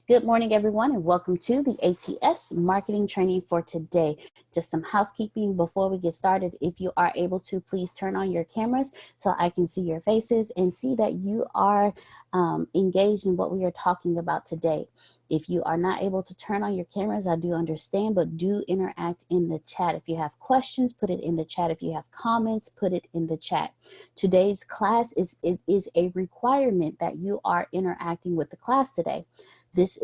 Good morning, everyone, and welcome to the ATS marketing training for today. Just some housekeeping before we get started. If you are able to, please turn on your cameras so I can see your faces and see that you are engaged in what we are talking about today. If you are not able to turn on your cameras, I do understand, but do interact in the chat. If you have questions, put it in the chat. If you have comments, put it in the chat. Today's class is a requirement that you are interacting with the class today. This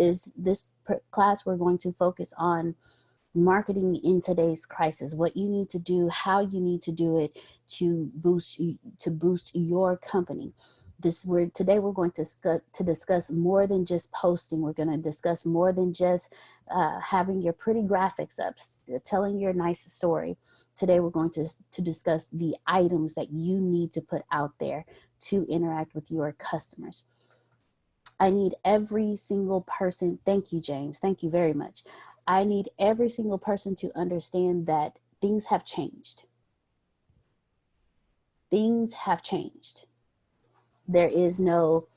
class, we're going to focus on marketing in today's crisis, what you need to do, how you need to do it to boost your company. Today we're going to discuss more than just posting. We're going to discuss more than just having your pretty graphics up, telling your nice story. Today we're going to discuss the items that you need to put out there to interact with your customers. I need every single person, thank you, James, thank you very much. I need every single person to understand that things have changed. Things have changed. There is no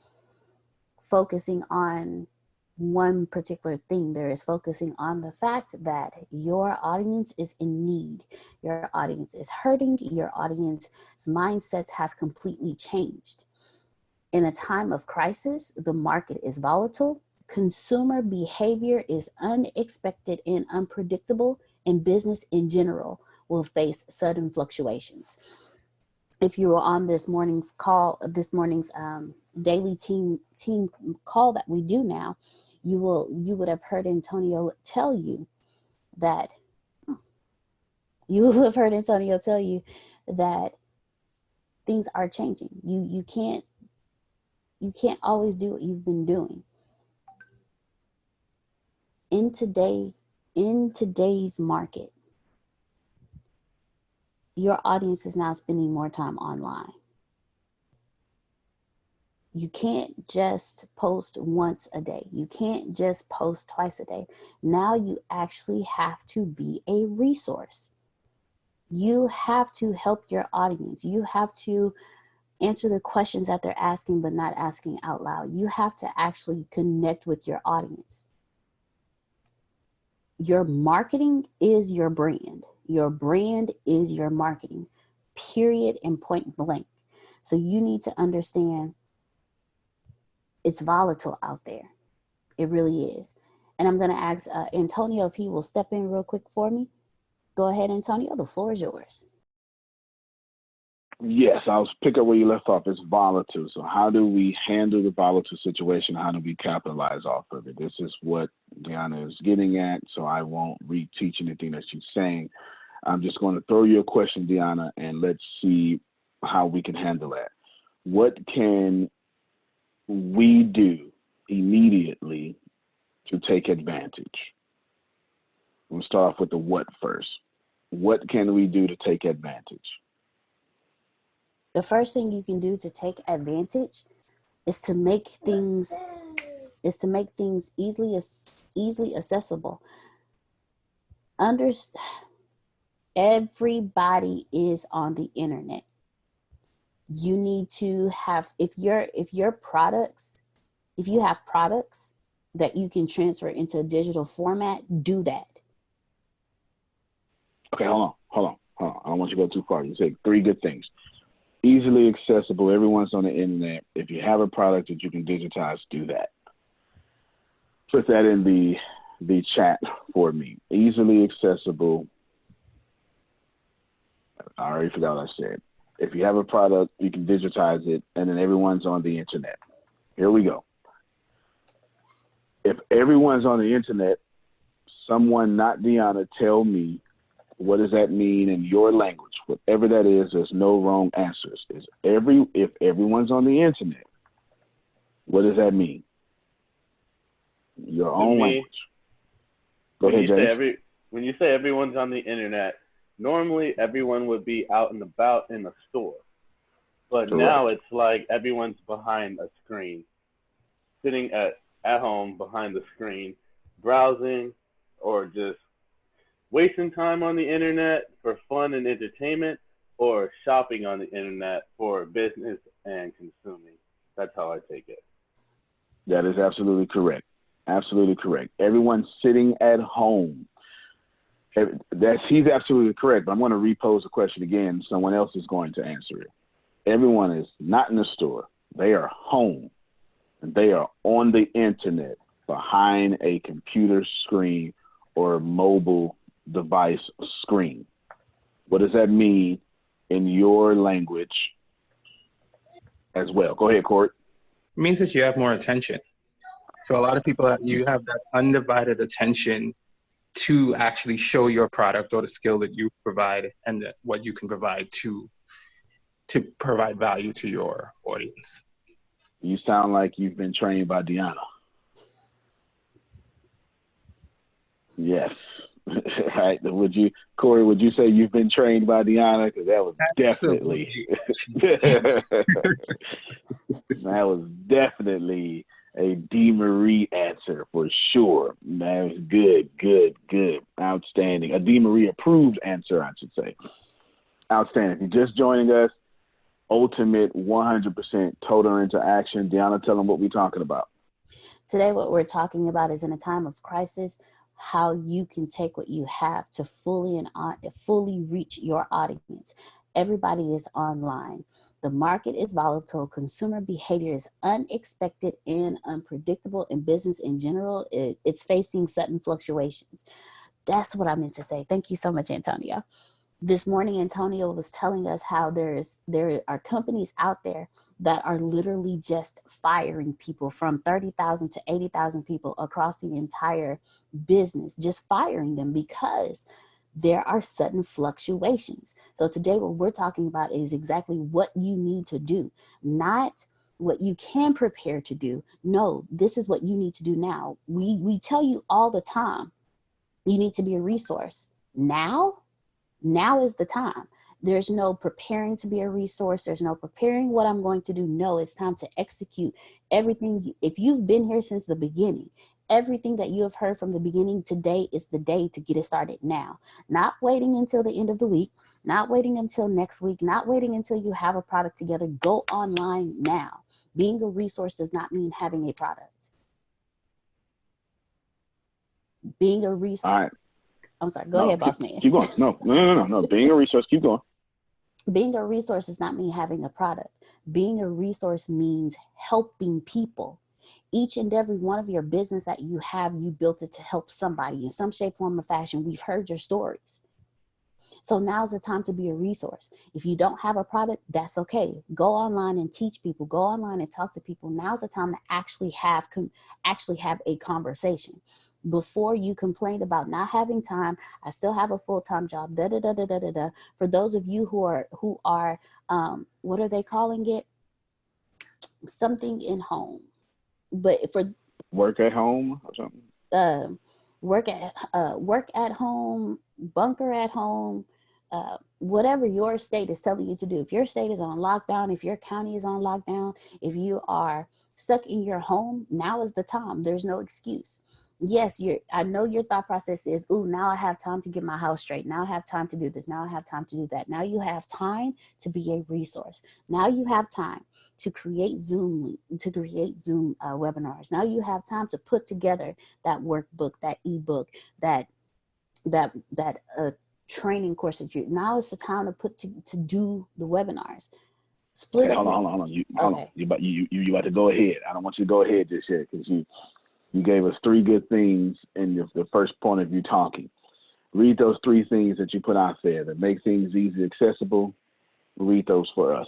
focusing on one particular thing. There is focusing on the fact that your audience is in need. Your audience is hurting. Your audience's mindsets have completely changed. In a time of crisis, the market is volatile, consumer behavior is unexpected and unpredictable, and business in general will face sudden fluctuations. If you were on this morning's call, daily team call that we do now, you would have heard Antonio tell you that things are changing. You can't always do what you've been doing. In today's market, your audience is now spending more time online. You can't just post once a day. You can't just post twice a day. Now you actually have to be a resource. You have to help your audience. You have to answer the questions that they're asking, but not asking out loud. You have to actually connect with your audience. Your marketing is your brand. Your brand is your marketing, period and point blank. So you need to understand it's volatile out there. It really is. And I'm going to ask Antonio if he will step in real quick for me. Go ahead, Antonio. The floor is yours. Yes, I'll pick up where you left off. It's volatile. So how do we handle the volatile situation? How do we capitalize off of it? This is what Deanna is getting at, so I won't reteach anything that she's saying. I'm just going to throw you a question, Deanna, and let's see how we can handle that. What can we do immediately to take advantage? We'll start off with the what first. What can we do to take advantage? The first thing you can do to take advantage is to make things easily accessible. Everybody is on the internet. You need to have, if you have products that you can transfer into a digital format, do that. Okay, hold on. I don't want you to go too far. You say three good things. Easily accessible. Everyone's on the internet. If you have a product that you can digitize, do that. Put that in the chat for me. Easily accessible. I already forgot what I said. If you have a product, you can digitize it, and then everyone's on the internet. Here we go. If everyone's on the internet, someone, not Deanna, tell me, what does that mean in your language? Whatever that is, there's no wrong answers. If everyone's on the internet, what does that mean? Your own language. Go ahead, James. When you say everyone's on the internet, normally everyone would be out and about in a store. But correct. Now it's like everyone's behind a screen, sitting at home behind the screen, browsing or just wasting time on the internet for fun and entertainment, or shopping on the internet for business and consuming. That's how I take it. That is absolutely correct. Absolutely correct. Everyone sitting at home. He's absolutely correct, but I'm going to repose the question again. Someone else is going to answer it. Everyone is not in the store. They are home, and they are on the internet behind a computer screen or mobile device screen. What does that mean in your language as well? Go ahead, Court. It means that you have more attention. So a lot of people, you have that undivided attention to actually show your product or the skill that you provide and what you can provide to provide value to your audience. You sound like you've been trained by Deanna. Yes. Right. Corey, would you say you've been trained by Deanna? Because that was definitely that was definitely a DeMarie answer for sure. That was good. Outstanding. A DeMarie approved answer, I should say. Outstanding. If you're just joining us, ultimate 100% total interaction. Deanna, tell them what we're talking about. Today, what we're talking about is in a time of crisis, how you can take what you have to fully reach your audience. Everybody is online. The market is volatile. Consumer behavior is unexpected and unpredictable, and business in general, it's facing sudden fluctuations. That's what I meant to say. Thank you so much, Antonio. This morning, Antonio was telling us how there are companies out there that are literally just firing people from 30,000 to 80,000 people across the entire business, just firing them because there are sudden fluctuations. So today what we're talking about is exactly what you need to do, not what you can prepare to do. No, this is what you need to do now. We tell you all the time, you need to be a resource. Now is the time. There's no preparing to be a resource. There's no preparing what I'm going to do. No, it's time to execute everything. If you've been here since the beginning, everything that you have heard from the beginning, today is the day to get it started now. Not waiting until the end of the week, not waiting until next week, not waiting until you have a product together. Go online now. Being a resource does not mean having a product. Being a resource. All right. I'm sorry. Go ahead, boss man. Keep going. No. Being a resource. Keep going. Being a resource does not mean having a product. Being a resource means helping people. Each and every one of your business that you have, you built it to help somebody in some shape, form, or fashion. We've heard your stories. So now's the time to be a resource. If you don't have a product, that's okay. Go online and teach people. Go online and talk to people. Now's the time to actually have a conversation. Before you complain about not having time, I still have a full-time job, For those of you who are what are they calling it? Something in home. But for work at home or something. Work at home, bunker at home, whatever your state is telling you to do. If your state is on lockdown, if your county is on lockdown, if you are stuck in your home, now is the time. There's no excuse. Yes, I know your thought process is, ooh, now I have time to get my house straight. Now I have time to do this. Now I have time to do that. Now you have time to be a resource. Now you have time to create Zoom webinars. Now you have time to put together that workbook, that ebook, that training course that now it's the time to do the webinars. Split up. Hold on. You about to go ahead. I don't want you to go ahead just yet because you gave us three good things in the first point of you talking. Read those three things that you put out there that make things easily accessible. Read those for us.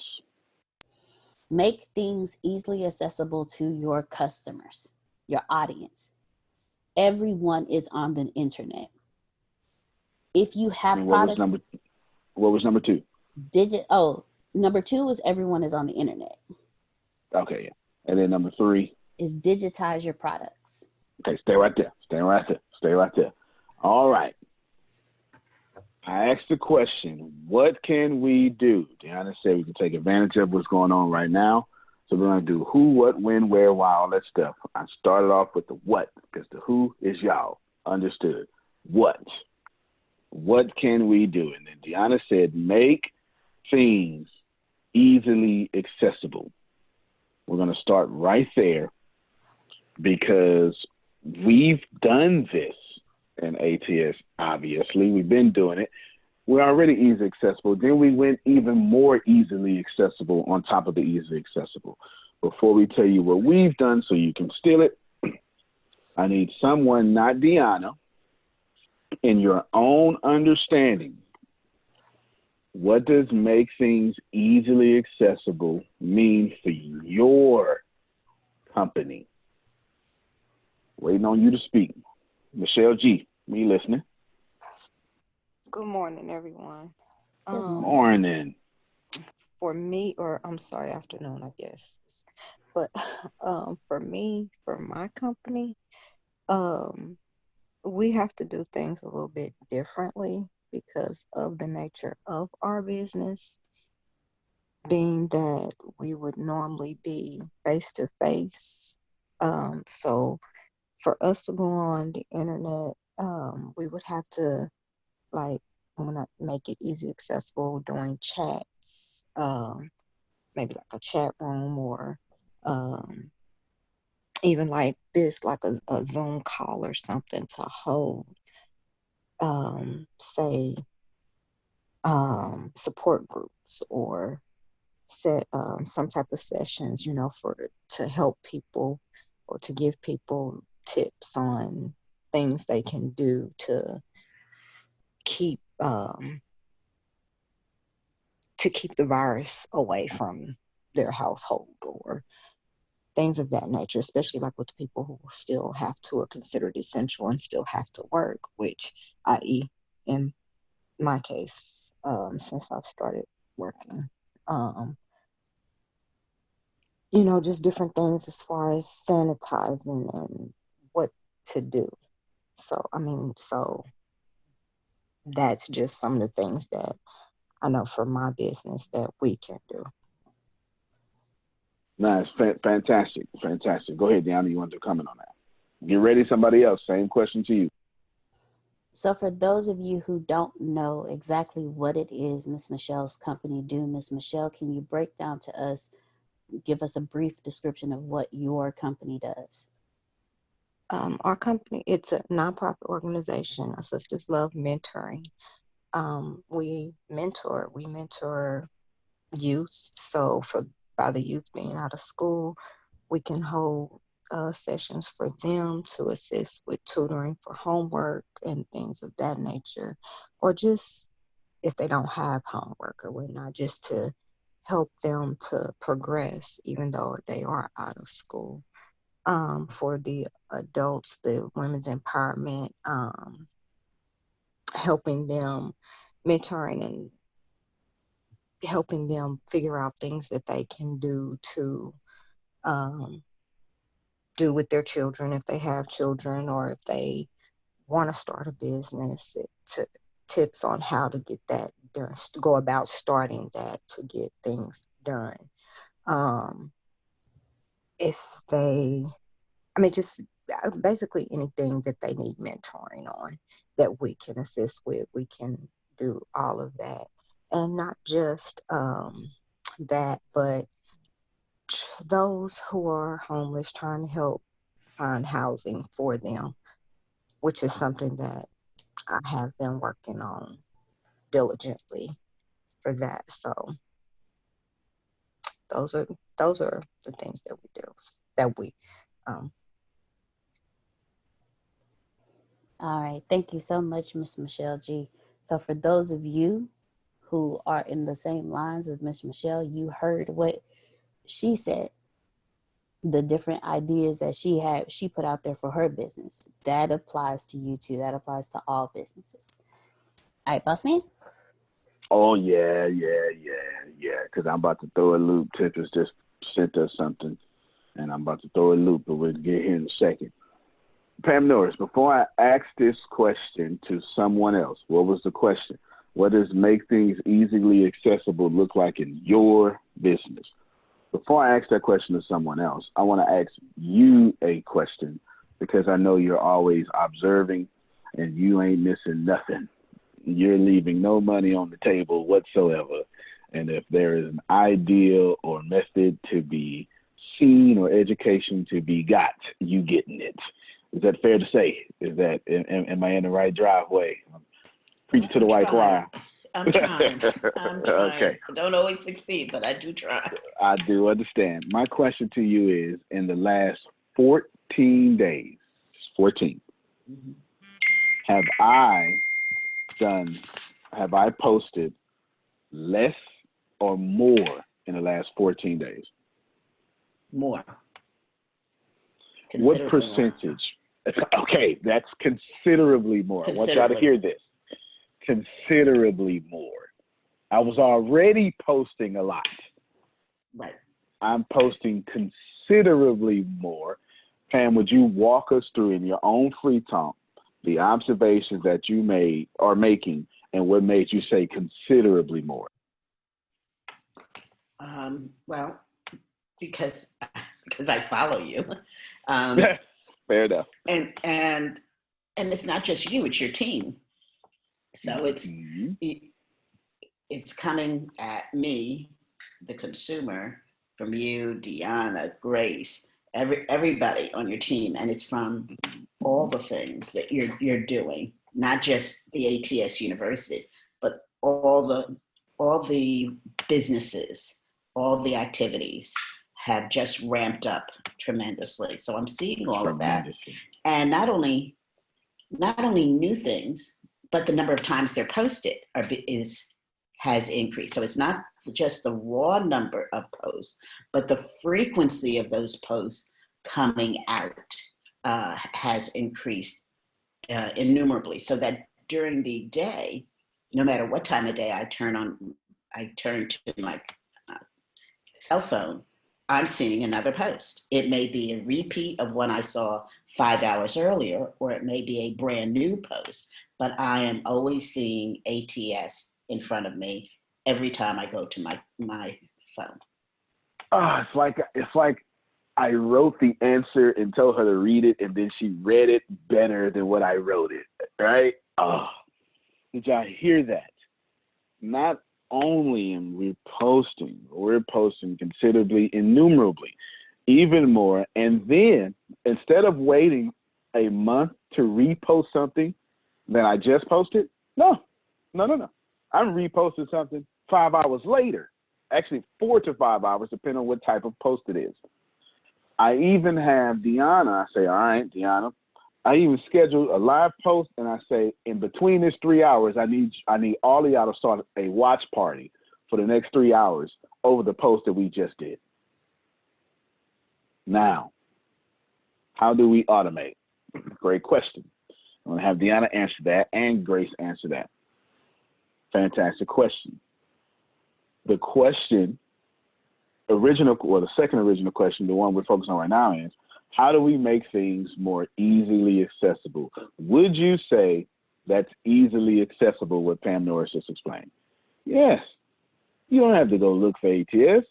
Make things easily accessible to your customers, your audience. Everyone is on the internet. If you have products. What was number two? Number two was everyone is on the internet. Okay, yeah. And then number three is digitize your products. Okay, stay right there. All right. I asked the question, what can we do? Deanna said we can take advantage of what's going on right now. So we're going to do who, what, when, where, why, all that stuff. I started off with the what, because the who is y'all. Understood. What? What can we do? And then Deanna said, make things easily accessible. We're going to start right there because we've done this in ATS, obviously. We've been doing it. We're already easily accessible. Then we went even more easily accessible on top of the easily accessible. Before we tell you what we've done so you can steal it, I need someone, not Deanna, in your own understanding. What does make things easily accessible mean for your company? Waiting on you to speak. Michelle G., me listening. Good morning, everyone. Good Morning. For me, or I'm sorry, afternoon, I guess. But for me, for my company, we have to do things a little bit differently because of the nature of our business, being that we would normally be face to face. So for us to go on the internet, we would have to, like, I want to make it easy accessible doing chats, maybe like a chat room, or even like this, like a Zoom call or something to hold, say, support groups, or set some type of sessions, to help people or to give people tips on things they can do to keep the virus away from their household, or things of that nature, especially like with the people who still have to, are considered essential and still have to work, which, i.e., in my case, since I've started working, just different things as far as sanitizing and what to do. So that's just some of the things that I know for my business that we can do. Nice. Fantastic. Go ahead, Deanna. You want to comment on that? Get ready, somebody else. Same question to you. So for those of you who don't know exactly what it is Miss Michelle's company do, Miss Michelle, can you break down to us, give us a brief description of what your company does? Our company, it's a nonprofit organization, Sisters Love Mentoring. We mentor youth. So by the youth being out of school, we can hold sessions for them to assist with tutoring for homework and things of that nature, or just if they don't have homework or whatnot, just to help them to progress even though they are out of school. For the adults, the women's empowerment, helping them, mentoring and helping them figure out things that they can do to do with their children if they have children, or if they want to start a business, tips on how to get that done, go about starting that to get things done. If they, just basically anything that they need mentoring on that we can assist with, we can do all of that. And not just that, but those who are homeless, trying to help find housing for them, which is something that I have been working on diligently for that. So those are the things that we do, that we All right. Thank you so much, Miss Michelle G. So for those of you who are in the same lines as Miss Michelle, you heard what she said, the different ideas that she put out there for her business. That applies to you too. That applies to all businesses. All right, boss man. Oh, yeah. Because I'm about to throw a loop. Tempest just sent us something, and I'm about to throw a loop, but we'll get here in a second. Pam Norris, before I ask this question to someone else, what was the question? What does make things easily accessible look like in your business? Before I ask that question to someone else, I want to ask you a question, because I know you're always observing and you ain't missing nothing. You're leaving no money on the table whatsoever. And if there is an idea or method to be seen or education to be got, you getting it. Is that fair to say? Is that, am I in the right driveway? Preaching to the white choir. I'm trying. Okay. I don't always succeed, but I do try. I do understand. My question to you is, in the last 14 days, 14, Mm-hmm. have I posted less or more in the last 14 days? More. What percentage? Okay, that's considerably more. I want y'all to hear this. Considerably more. I was already posting a lot. Right. I'm posting considerably more. Pam, would you walk us through in your own free talk the observations that you are making and what made you say considerably more? Well, because I follow you. Fair enough. And it's not just you, it's your team. So it's coming at me, the consumer, from you, Deanna, Grace, everybody on your team, and it's from all the things that you're doing, not just the ATS University, but all the businesses, all the activities have just ramped up tremendously. So I'm seeing all of that, and not only new things, but the number of times they're posted has increased. So it's not just the raw number of posts, but the frequency of those posts coming out has increased innumerably. So that during the day, no matter what time of day I turn to my cell phone, I'm seeing another post. It may be a repeat of one I saw 5 hours earlier, or it may be a brand new post, but I am always seeing ATS in front of me every time I go to my phone. It's like I wrote the answer and told her to read it, and then she read it better than what I wrote it, right? Oh, did y'all hear that? Not only am we're posting considerably, innumerably, even more, and then instead of waiting a month to repost something that I just posted, no. I'm reposting something 5 hours later, actually 4 to 5 hours, depending on what type of post it is. I even have Deanna, I say, all right, Deanna, I even scheduled a live post, and I say, in between this 3 hours, I need all of y'all to start a watch party for the next 3 hours over the post that we just did. Now, how do we automate? Great question. I'm going to have Deanna answer that and Grace answer that. Fantastic question. The second original question, the one we're focusing on right now, is how do we make things more easily accessible? Would you say that's easily accessible, what Pam Norris just explained? Yes. You don't have to go look for ATS.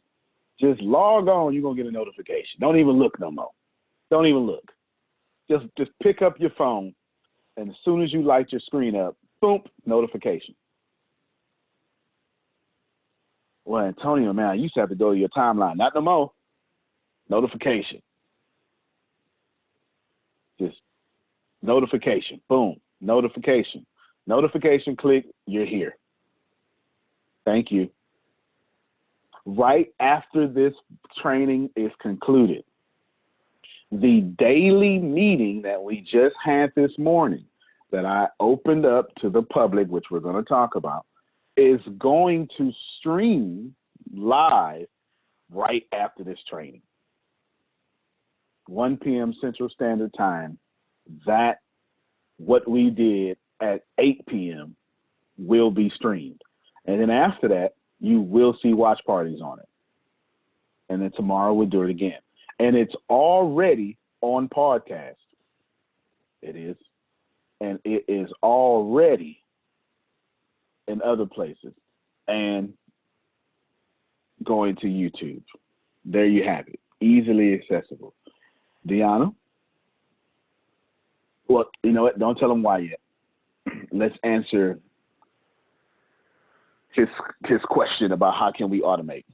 Just log on, you're going to get a notification. Don't even look no more. Don't even look. Just pick up your phone, and as soon as you light your screen up, boom, notification. Well, Antonio, man, I used to have to go to your timeline. Not no more. Notification. Just notification. Boom. Notification. Notification, click, you're here. Thank you. Right after this training is concluded, the daily meeting that we just had this morning that I opened up to the public, which we're going to talk about, is going to stream live right after this training. 1 p.m. Central Standard Time. That what we did at 8 p.m. will be streamed. And then after that, you will see watch parties on it. And then tomorrow we'll do it again. And it's already on podcast. It is. And it is already in other places and going to YouTube. There you have it. Easily accessible. Deanna? Well, you know what? Don't tell them why yet. Let's answer his question about how can we automate.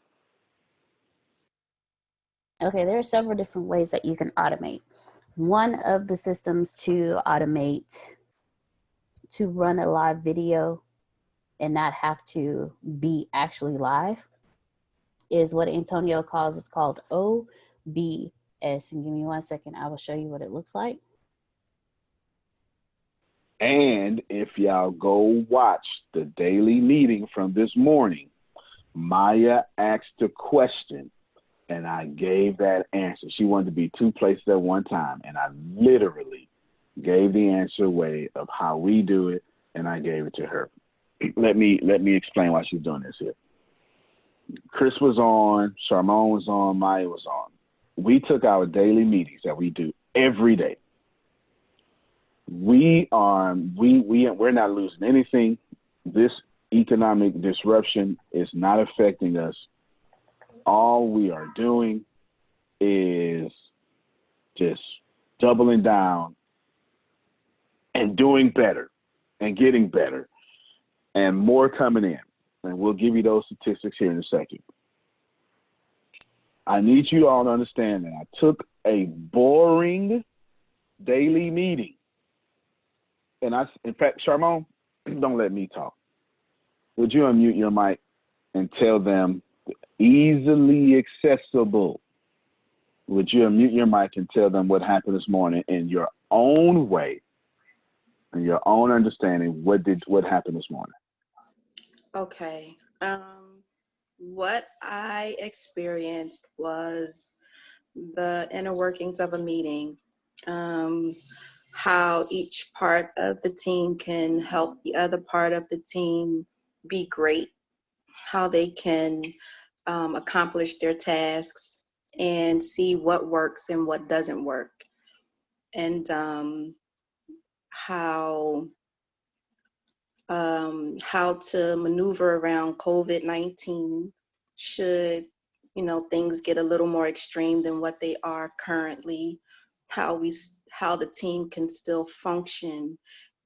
Okay, there are several different ways that you can automate. one of the systems to automate, to run a live video and not have to be actually live, is what Antonio calls, it's called OBS. And give me 1 second, I will show you what it looks like. And if y'all go watch the daily meeting from this morning, Maya asked a question and I gave that answer. She wanted to be two places at one time, and I literally gave the answer way of how we do it, and I gave it to her. Let me explain why she's doing this here. Chris was on, Charmone was on, Maya was on. We took our daily meetings that we do every day. We're not losing anything. This economic disruption is not affecting us. All we are doing is just doubling down and doing better and getting better and more coming in. And we'll give you those statistics here in a second. I need you all to understand that I took a boring daily meeting. And in fact, Charmone, don't let me talk. Would you unmute your mic and tell them easily accessible? Would you unmute your mic and tell them what happened this morning in your own way, in your own understanding? What happened this morning? Okay. What I experienced was the inner workings of a meeting, how each part of the team can help the other part of the team be great, how they can accomplish their tasks and see what works and what doesn't work, and how to maneuver around COVID-19 should, things get a little more extreme than what they are currently, how the team can still function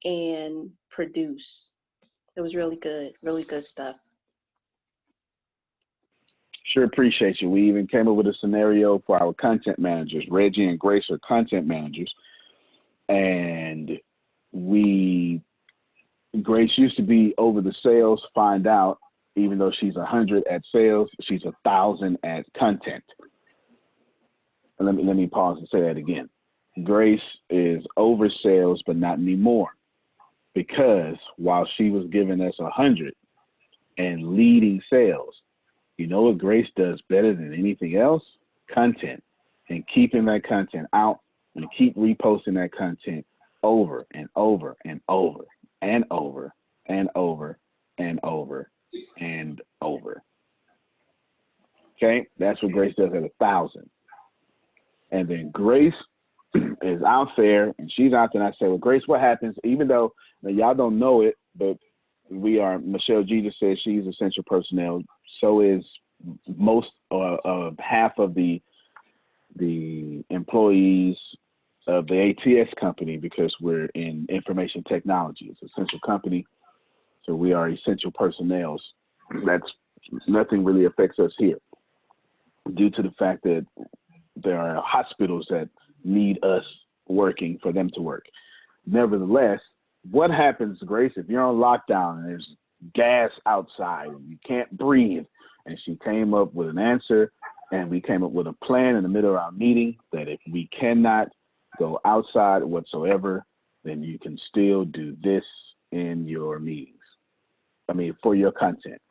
and produce. It was really good stuff. Sure appreciate you. We even came up with a scenario for our content managers. Reggie and Grace are content managers. And Grace used to be over the sales, find out, even though she's 100 at sales, she's 1,000 at content. And let me pause and say that again. Grace is over sales, but not anymore. Because while she was giving us 100 and leading sales, you know what Grace does better than anything else? Content. And keeping that content out and keep reposting that content over and over and over and over and over and over and over. Okay, that's what Grace does at 1,000. And then Grace is out there, and she's out there, and I say, well, Grace, what happens? Even though y'all don't know it, but Michelle G just said she's essential personnel. So is most half of the employees of the ATS company, because we're in information technology. It's an essential company, so we are essential personnel. Nothing really affects us here due to the fact that there are hospitals that need us working for them to work. Nevertheless, what happens, Grace, if you're on lockdown and there's gas outside and you can't breathe? And she came up with an answer, and we came up with a plan in the middle of our meeting that if we cannot go outside whatsoever, then you can still do this in your meetings. For your content.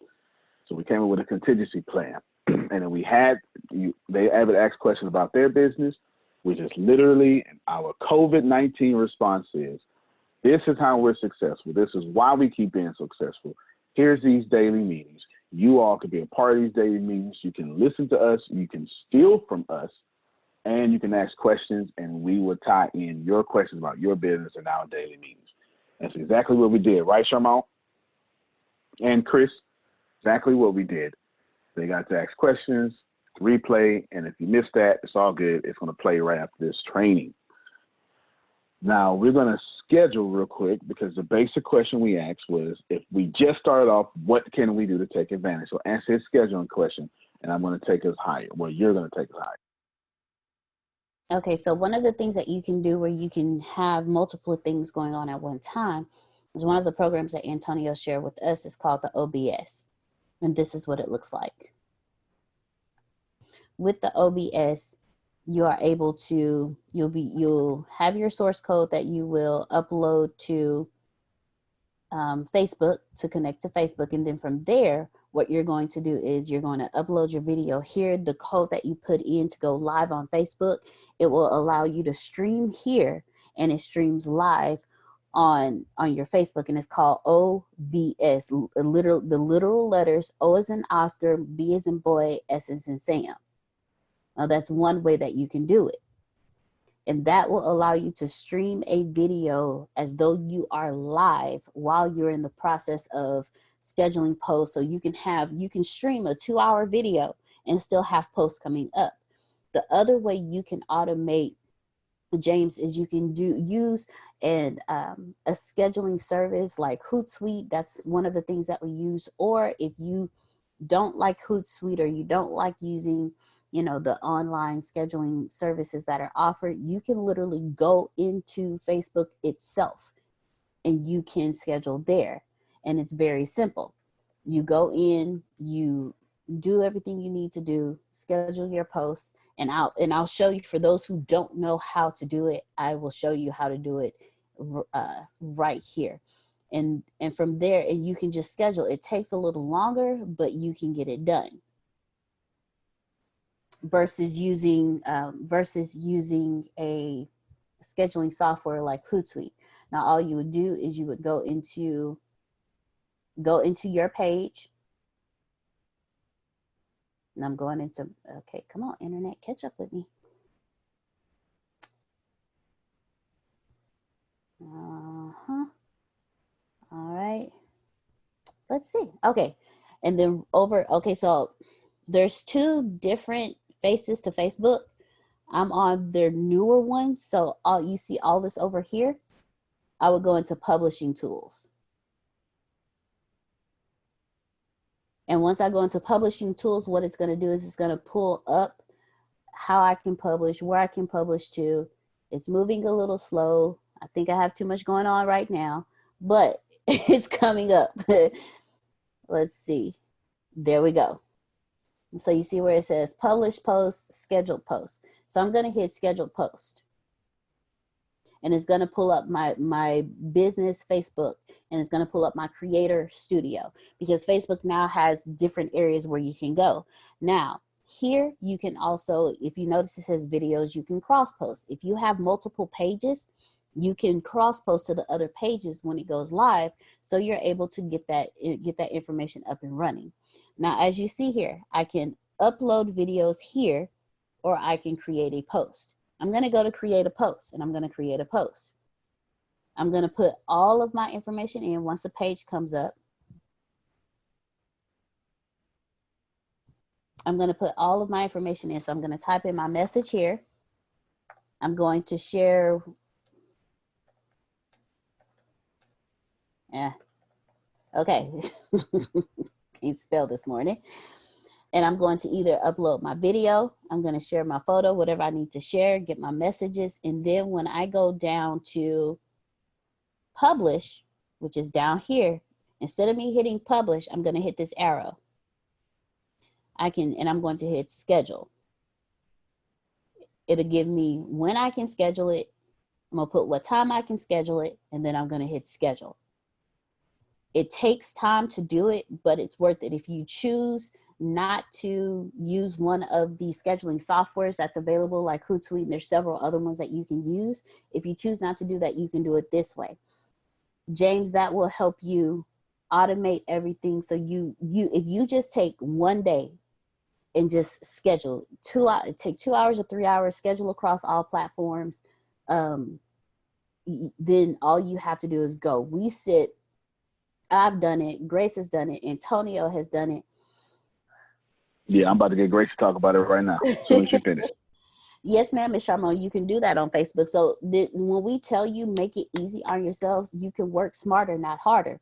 So we came up with a contingency plan. And then they ever ask questions about their business, which is literally our COVID-19 response is, this is how we're successful. This is why we keep being successful. Here's these daily meetings. You all can be a part of these daily meetings. You can listen to us. You can steal from us. And you can ask questions, and we will tie in your questions about your business in our daily meetings. That's exactly what we did. Right, Charmone? And Chris, exactly what we did. They got to ask questions, replay, and if you missed that, it's all good. It's going to play right after this training. Now, we're going to schedule real quick, because the basic question we asked was, if we just started off, what can we do to take advantage? So answer this scheduling question, and I'm going to take us higher. Well, you're going to take us higher. Okay, so one of the things that you can do where you can have multiple things going on at one time is one of the programs that Antonio shared with us is called the OBS. And this is what it looks like. With the OBS, you are able to, you'll have your source code that you will upload to Facebook to connect to Facebook. And then from there, what you're going to do is you're going to upload your video here. The code that you put in to go live on Facebook, it will allow you to stream here, and it streams live on your Facebook, and it's called OBS. The literal letters: O as in Oscar, B as in boy, S as in Sam. Now that's one way that you can do it. And that will allow you to stream a video as though you are live while you're in the process of scheduling posts. So you can stream a 2-hour video and still have posts coming up. The other way you can automate, James, is you can use a scheduling service like Hootsuite. That's one of the things that we use. Or if you don't like Hootsuite, or you don't like using the online scheduling services that are offered, you can literally go into Facebook itself and you can schedule there. And it's very simple. You go in, you do everything you need to do, schedule your posts, and I'll show you, for those who don't know how to do it, I will show you how to do it right here. And from there, and you can just schedule. It takes a little longer, but you can get it done. Versus using a scheduling software like Hootsuite. Now, all you would do is you would go into your page. And I'm going into, okay, come on, internet, catch up with me. All right. Let's see. Okay. And then okay, so there's 2 different faces to Facebook. I'm on their newer one. So you see all this over here. I would go into publishing tools. And once I go into publishing tools, what it's going to do is it's going to pull up how I can publish, where I can publish to. It's moving a little slow. I think I have too much going on right now, but it's coming up. Let's see. There we go. So you see where it says publish post, scheduled post. So I'm going to hit scheduled post. And it's going to pull up my business Facebook, and it's going to pull up my creator studio, because Facebook now has different areas where you can go. Now, here you can also, if you notice it says videos, you can cross post. If you have multiple pages, you can cross post to the other pages when it goes live. So you're able to get that information up and running. Now, as you see here, I can upload videos here, or I can create a post. I'm going to go to create a post, and I'm going to create a post. I'm going to put all of my information in once the page comes up. I'm going to put all of my information in. So I'm going to type in my message here. I'm going to share. Okay. Can't spell this morning. And I'm going to either upload my video, I'm going to share my photo, whatever I need to share, get my messages. And then when I go down to publish, which is down here, instead of me hitting publish, I'm going to hit this arrow. And I'm going to hit schedule. It'll give me when I can schedule it. I'm going to put what time I can schedule it, and then I'm going to hit schedule. It takes time to do it, but it's worth it. If you choose not to use one of the scheduling softwares that's available like Hootsuite, and there's several other ones that you can use. If you choose not to do that, you can do it this way. James, that will help you automate everything. So if you just take one day and just schedule take 2 hours or 3 hours, schedule across all platforms, then all you have to do is go. I've done it. Grace has done it. Antonio has done it. Yeah, I'm about to get Grace to talk about it right now as soon as you finish. Yes, ma'am, Ms. Charmon, you can do that on Facebook. So when we tell you make it easy on yourselves, you can work smarter, not harder.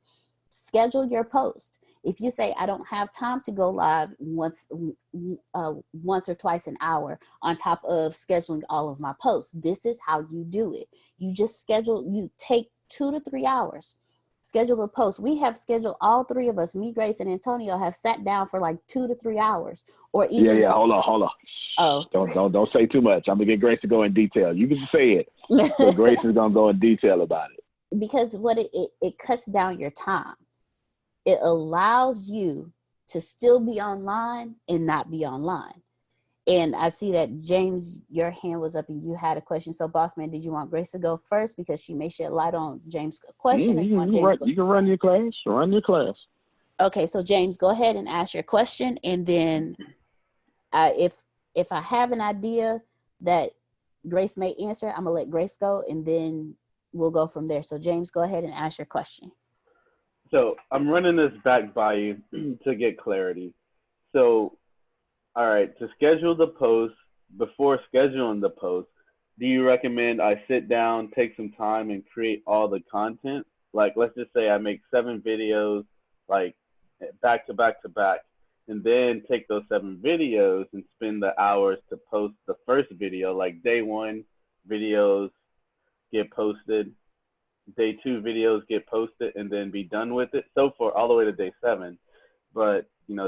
Schedule your post. If you say, I don't have time to go live once or twice an hour on top of scheduling all of my posts, this is how you do it. You just you take 2 to 3 hours, schedule a post. We have scheduled, all three of us, me, Grace, and Antonio, have sat down for like 2 to 3 hours, or even. Yeah. Hold on. Oh, don't say too much. I'm gonna get Grace to go in detail. You can say it, but Grace is gonna go in detail about it. Because what it cuts down your time. It allows you to still be online and not be online. And I see that, James, your hand was up and you had a question. So, boss man, did you want Grace to go first because she may shed light on James' question? Or you want James to go? You can run your class. Run your class. Okay, so James, go ahead and ask your question, and then if I have an idea that Grace may answer, I'm gonna let Grace go, and then we'll go from there. So, James, go ahead and ask your question. So I'm running this back by you to get clarity. So, all right, to schedule the post, before scheduling the post, do you recommend I sit down, take some time, and create all the content? Like, let's just say I make 7 videos, like back to back to back, and then take those 7 videos and spend the hours to post the first video. Like day 1 videos get posted, day 2 videos get posted, and then be done with it. So for all the way to day 7, but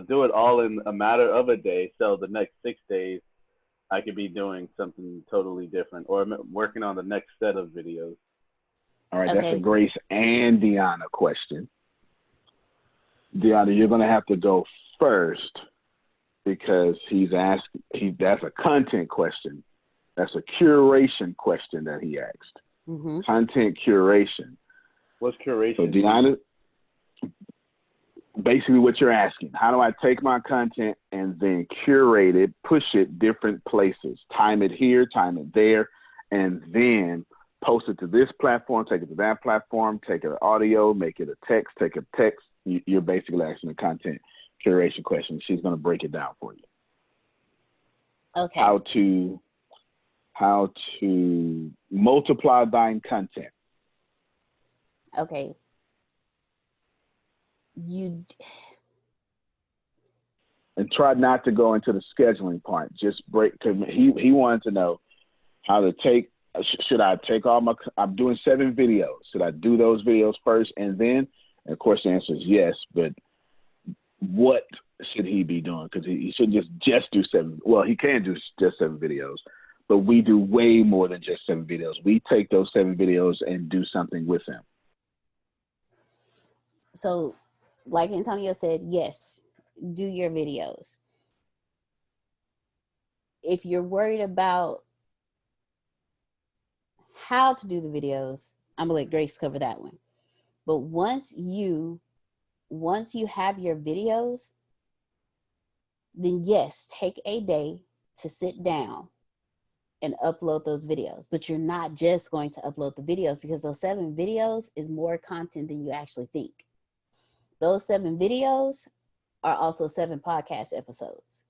do it all in a matter of a day. So the next 6 days, I could be doing something totally different, or working on the next set of videos. All right, Okay. That's a Grace and Deanna question. Deanna, you're going to have to go first because that's a content question. That's a curation question that he asked. Mm-hmm. Content curation. What's curation? So Deanna, basically what you're asking, how do I take my content and then curate it, push it different places, time it here, time it there, and then post it to this platform, take it to that platform, take it to audio, make it a text, take a text. You're basically asking a content curation question. She's going to break it down for you. Okay. How to multiply thine content. Okay. And try not to go into the scheduling part. Just break, because he wanted to know how to take, should I take I'm doing 7 videos. Should I do those videos first and then? And of course the answer is yes, but what should he be doing? Because he shouldn't just do 7. Well, he can do just 7 videos, but we do way more than just 7 videos. We take those 7 videos and do something with them. So, like Antonio said, yes, do your videos. If you're worried about how to do the videos, I'm gonna let Grace cover that one. But once you have your videos, then yes, take a day to sit down and upload those videos. But you're not just going to upload the videos, because those 7 videos is more content than you actually think. Those 7 videos are also 7 podcast episodes.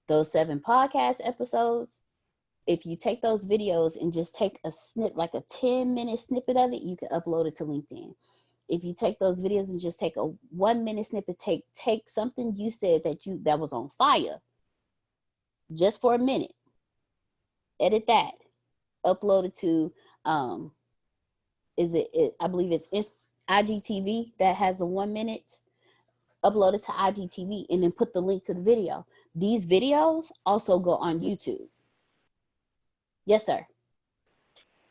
Those 7 podcast episodes, if you take those videos and just take a snip, like a 10-minute snippet of it, you can upload it to LinkedIn. If you take those videos and just take a 1-minute snippet, take something you said that was on fire, just for a minute, edit that, upload it to, I believe it's IGTV that has the 1 minute, upload it to IGTV, and then put the link to the video. These videos also go on YouTube. Yes, sir.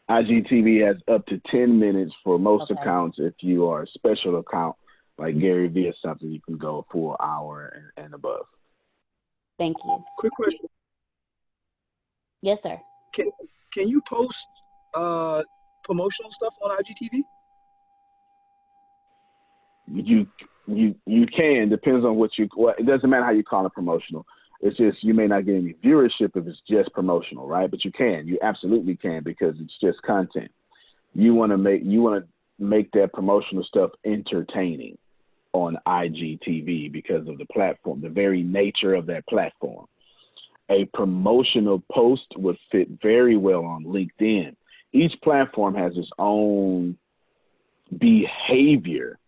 IGTV has up to 10 minutes for most accounts. If you are a special account like Gary Vee or something, you can go a full hour and above. Thank you. Quick question. Yes, sir. Can you post promotional stuff on IGTV? You can, depends on it doesn't matter how you call it promotional. It's just you may not get any viewership if it's just promotional, right? But you absolutely can, because it's just content. You want to make that promotional stuff entertaining on IGTV because of the platform, the very nature of that platform. A promotional post would fit very well on LinkedIn. Each platform has its own behavior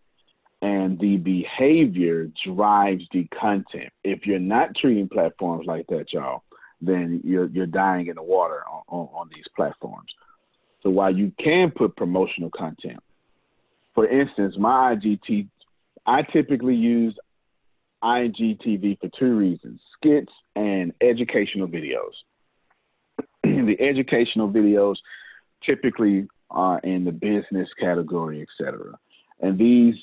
and the behavior drives the content. If you're not treating platforms like that, y'all, then you're dying in the water on these platforms. So while you can put promotional content, for instance, my IGT, I typically use IGTV for two reasons: skits and educational videos. The educational videos typically are in the business category, etc. And these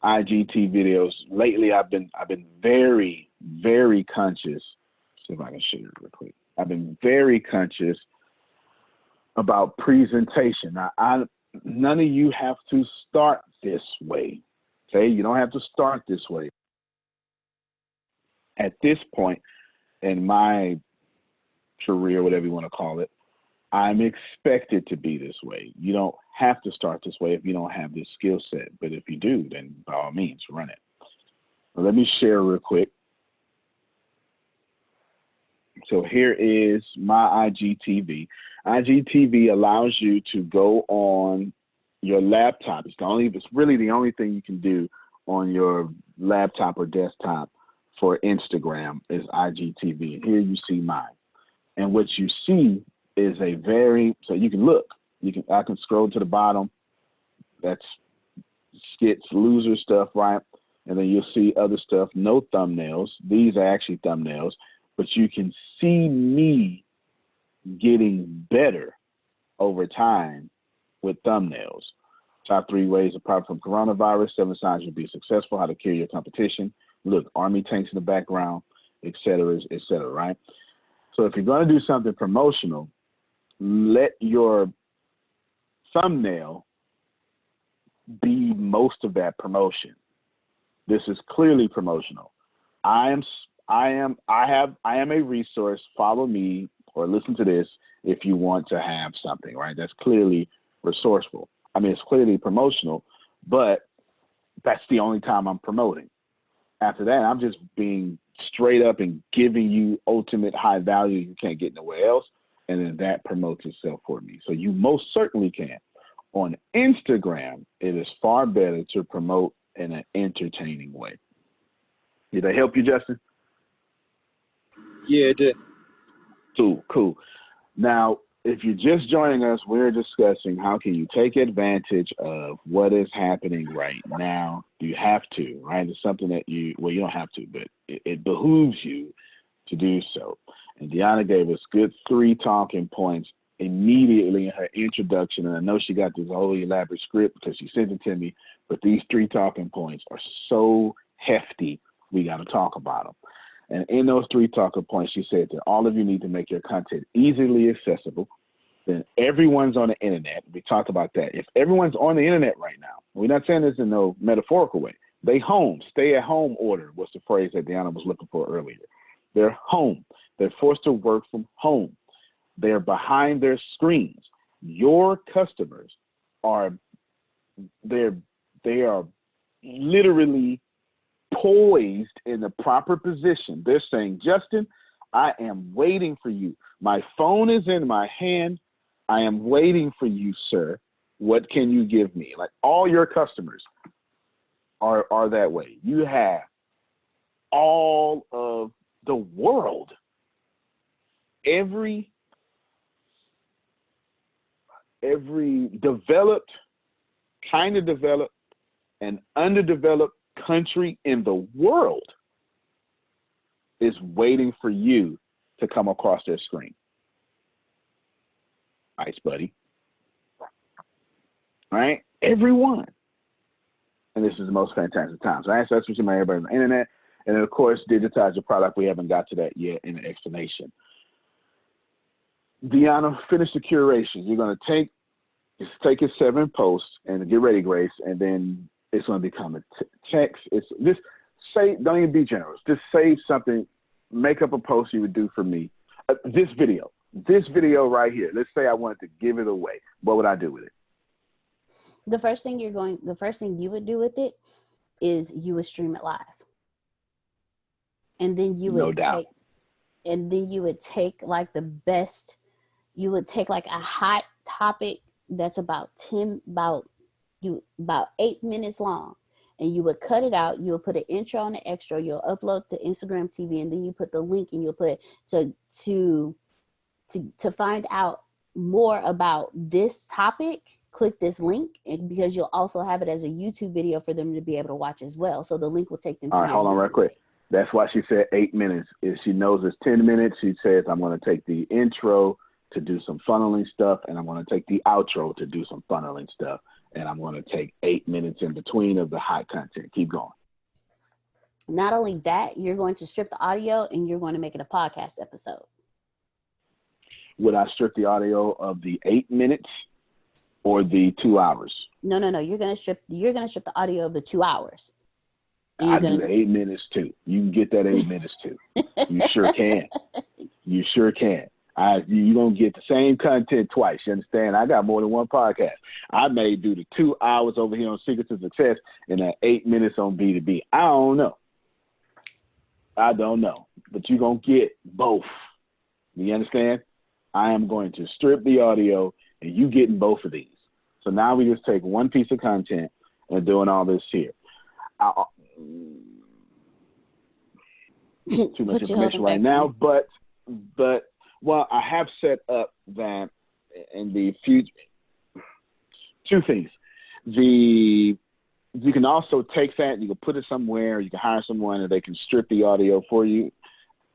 IGT videos, lately I've been very, very conscious. See if I can share it real quick. I've been very conscious about presentation. Now, none of you have to start this way. Okay, you don't have to start this way. At this point in my career, whatever you want to call it, I'm expected to be this way. You don't have to start this way if you don't have this skill set. But if you do, then by all means, run it. Well, let me share real quick. So here is my IGTV. IGTV allows you to go on your laptop. It's really the only thing you can do on your laptop or desktop for Instagram is IGTV. And here you see mine. And what you see is so you can look. I can scroll to the bottom. That's skits, loser stuff, right? And then you'll see other stuff, no thumbnails. These are actually thumbnails, but you can see me getting better over time with thumbnails. Top 3 ways to profit from coronavirus, 7 signs you'll be successful, how to kill your competition. Look, army tanks in the background, et cetera, right? So if you're going to do something promotional, let your thumbnail be most of that promotion. This is clearly promotional. I am a resource. Follow me or listen to this if you want to have something, right? That's clearly resourceful. I mean, it's clearly promotional, but that's the only time I'm promoting. After that, I'm just being straight up and giving you ultimate high value you can't get nowhere else. And then that promotes itself for me. So you most certainly can. On Instagram, it is far better to promote in an entertaining way. Did that help you, Justin? Yeah, it did. Cool. Now, if you're just joining us, we're discussing how can you take advantage of what is happening right now. You have to, right? It's something that you don't have to, but it behooves you to do so. And Deanna gave us good 3 talking points immediately in her introduction. And I know she got this whole elaborate script because she sent it to me, but these 3 talking points are so hefty, we got to talk about them. And in those 3 talking points, she said that all of you need to make your content easily accessible. Then everyone's on the internet. We talked about that. If everyone's on the internet right now, we're not saying this in no metaphorical way. They home, stay at home order was the phrase that Deanna was looking for earlier. They're home. They're forced to work from home. They're behind their screens. Your customers they are literally poised in the proper position. They're saying, Justin, I am waiting for you. My phone is in my hand. I am waiting for you, sir. What can you give me? Like all your customers are that way. You have all of the world. Every developed, kind of developed, and underdeveloped country in the world is waiting for you to come across their screen. Nice, buddy. All right? Everyone. And this is the most fantastic time. So I asked that's what you may everybody on the internet. And then, of course, digitize your product. We haven't got to that yet in the explanation. Deanna, finish the curation. You're going to take your 7 posts and get ready, Grace, and then it's going to become a text. It's just say, don't even be generous. Just say something. Make up a post you would do for me. This video right here. Let's say I wanted to give it away. What would I do with it? The first thing you would do with it is you would stream it live. And then you would take like the best, you would take like a hot topic that's about 8 minutes long. and you would cut it out. You'll put an intro and an extra. You'll upload the Instagram TV, and then you put the link, and you'll put to find out more about this topic, click this link, and because you'll also have it as a YouTube video for them to be able to watch as well. So the link will take them to. All right, hold on real quick. That's why she said 8 minutes. If she knows it's 10 minutes, she says, I'm going to take the intro to do some funneling stuff, and I'm going to take the outro to do some funneling stuff, and I'm going to take 8 minutes in between of the high content. Keep going. Not only that, you're going to strip the audio, and you're going to make it a podcast episode. Would I strip the audio of the 8 minutes or the 2 hours? No. You're gonna strip the audio of the 2 hours. I do the 8 minutes too. You can get that 8 minutes too. You sure can. You sure can. You don't get the same content twice. You understand? I got more than one podcast. I may do the 2 hours over here on Secrets of Success and that 8 minutes on B2B. I don't know. But you're going to get both. You understand? I am going to strip the audio and you getting both of these. So now we just take one piece of content and doing all this here. Too much information right now, but well, I have set up that in the future. Two things. You can also take that and you can put it somewhere. You can hire someone and they can strip the audio for you,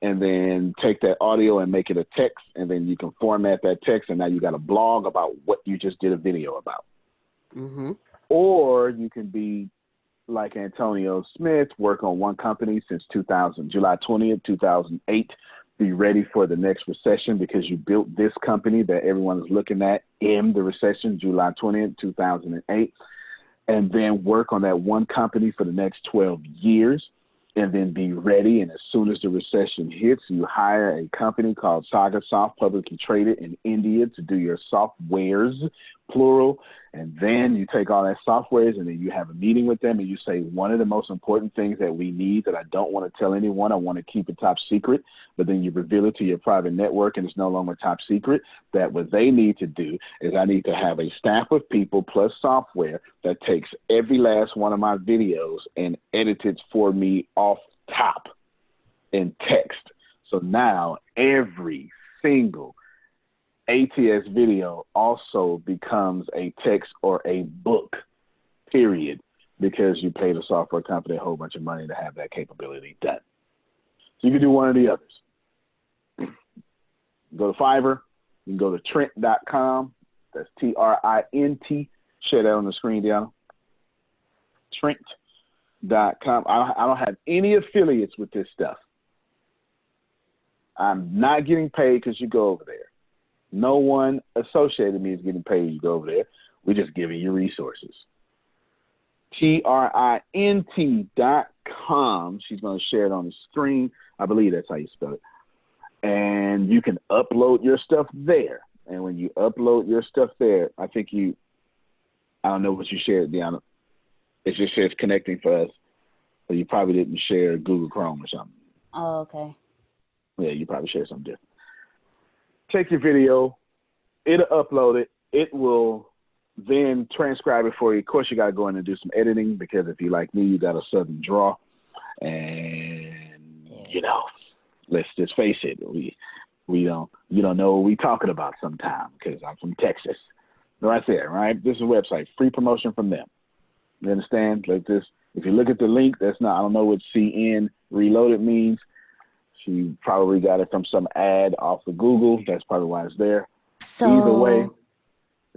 and then take that audio and make it a text, and then you can format that text, and now you got a blog about what you just did a video about. Mm-hmm. Or you can be like Antonio Smith, work on one company since July 20th, 2008. Be ready for the next recession because you built this company that everyone is looking at in the recession, July 20th, 2008. And then work on that one company for the next 12 years. And then be ready. And as soon as the recession hits, you hire a company called Sagasoft, publicly traded in India, to do your softwares, plural. And then you take all that softwares and then you have a meeting with them and you say, one of the most important things that we need that I don't want to tell anyone, I want to keep it top secret, but then you reveal it to your private network and it's no longer top secret, that what they need to do is I need to have a staff of people plus software that takes every last one of my videos and edits it for me off top in text. So now every single ATS video also becomes a text or a book, period, because you paid a software company a whole bunch of money to have that capability done. So you can do one or the others. Go to Fiverr. You can go to Trent.com. That's Trint. Share that on the screen, Deanna. Trent.com. I don't have any affiliates with this stuff. I'm not getting paid because you go over there. No one associated with me is getting paid. You go over there. We're just giving you resources. Trint.com. She's going to share it on the screen. I believe that's how you spell it. And you can upload your stuff there. And when you upload your stuff there, I don't know what you shared, Deanna. It just says connecting for us. So you probably didn't share Google Chrome or something. Oh, okay. Yeah, you probably shared something different. Take your video, it'll upload it, it will then transcribe it for you. Of course, you got to go in and do some editing because if you like me, you got a southern draw. And, let's just face it, you don't know what we talking about sometimes because I'm from Texas. Right there, right? This is a website, free promotion from them. You understand? Like this, if you look at the link, I don't know what CN Reloaded means. She probably got it from some ad off of Google. That's probably why it's there. So either way,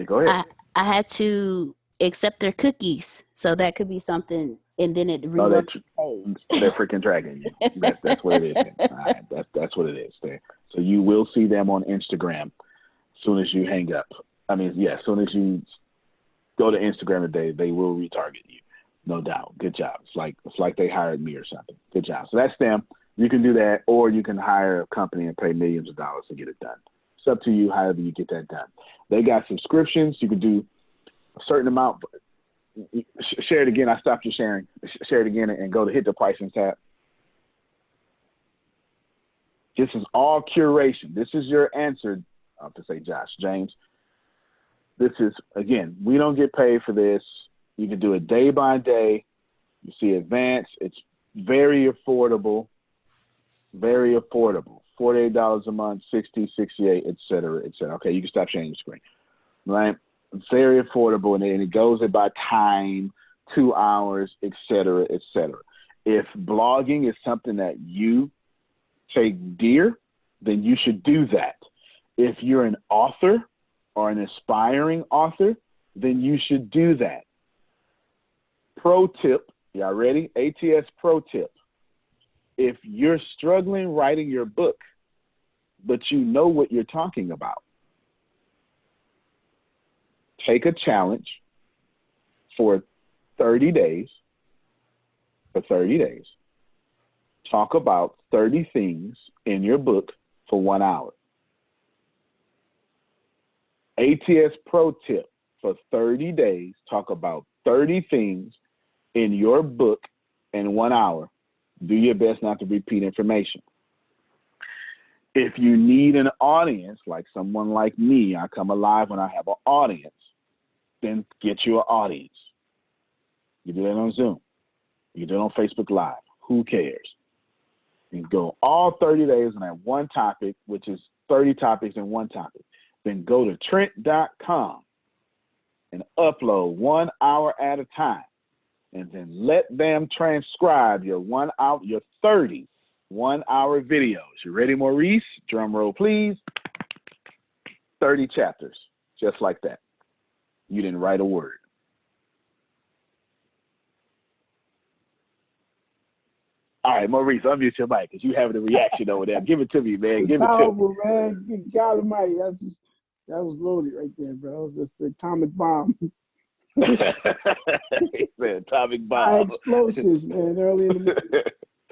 go ahead. I had to accept their cookies, so that could be something. And then it reloads the page. They're freaking tracking you. That's what it is. All right, that's what it is. There. So you will see them on Instagram as soon as you hang up. As soon as you go to Instagram today, they will retarget you, no doubt. Good job. It's like they hired me or something. Good job. So that's them. You can do that, or you can hire a company and pay millions of dollars to get it done. It's up to you, however you get that done. They got subscriptions. You can do a certain amount. Share it again. I stopped you sharing. Share it again and go to hit the pricing tab. This is all curation. This is your answer. I have to say James. This is, again, we don't get paid for this. You can do it day by day. You see advanced, it's very affordable, very affordable. $48 a month, 60, 68, et cetera, et cetera. Okay, you can stop sharing the screen, right? Very affordable, and it goes by time, 2 hours, et cetera, et cetera. If blogging is something that you take dear, then you should do that. If you're an author or an aspiring author, then you should do that. Pro tip, y'all ready? ATS pro tip. If you're struggling writing your book, but you know what you're talking about, take a challenge for 30 days. For 30 days. Talk about 30 things in your book for 1 hour. ATS pro tip, for 30 days, talk about 30 things in your book in 1 hour. Do your best not to repeat information. If you need an audience, like someone like me, I come alive when I have an audience, then get you an audience. You do that on Zoom. You do it on Facebook Live. Who cares? You go all 30 days on that one topic, which is 30 topics in one topic. Then go to Trent.com and upload 1 hour at a time. And then let them transcribe your 1 hour, your 30 1 hour videos. You ready, Maurice? Drum roll, please. 30 chapters, just like that. You didn't write a word. All right, Maurice, unmute your mic because you having a reaction over there. Give it to me, man. Give it to me. Man. Good God Almighty. That was loaded right there, bro. That was just the atomic bomb. He said atomic bomb. High explosives, man, early in the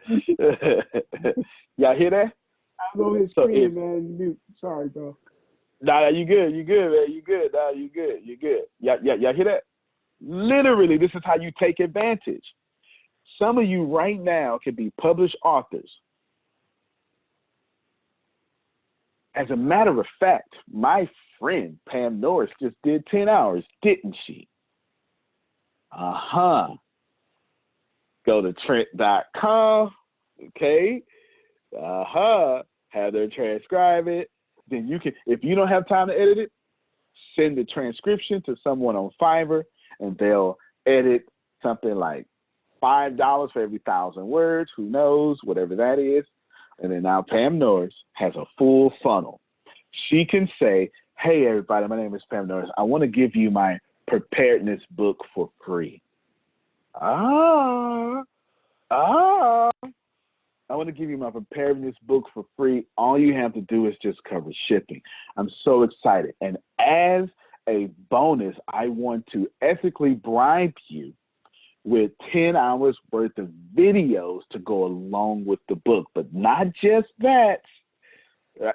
morning. Y'all hear that? I was over here screaming, man. Mute. Sorry, bro. Nah, you good. You good, man. You good. Nah, you good. You good. Y'all hear that? Literally, this is how you take advantage. Some of you right now can be published authors. As a matter of fact, my friend Pam Norris just did 10 hours, didn't she? Go to Trent.com, okay? Have them transcribe it. Then you can, if you don't have time to edit it, send the transcription to someone on Fiverr, and they'll edit something like $5 for every 1,000 words, who knows, whatever that is. And then now Pam Norris has a full funnel. She can say, hey, everybody, my name is Pam Norris. I want to give you my preparedness book for free. I want to give you my preparedness book for free. All you have to do is just cover shipping. I'm so excited. And as a bonus, I want to ethically bribe you with 10 hours worth of videos to go along with the book. But not just that.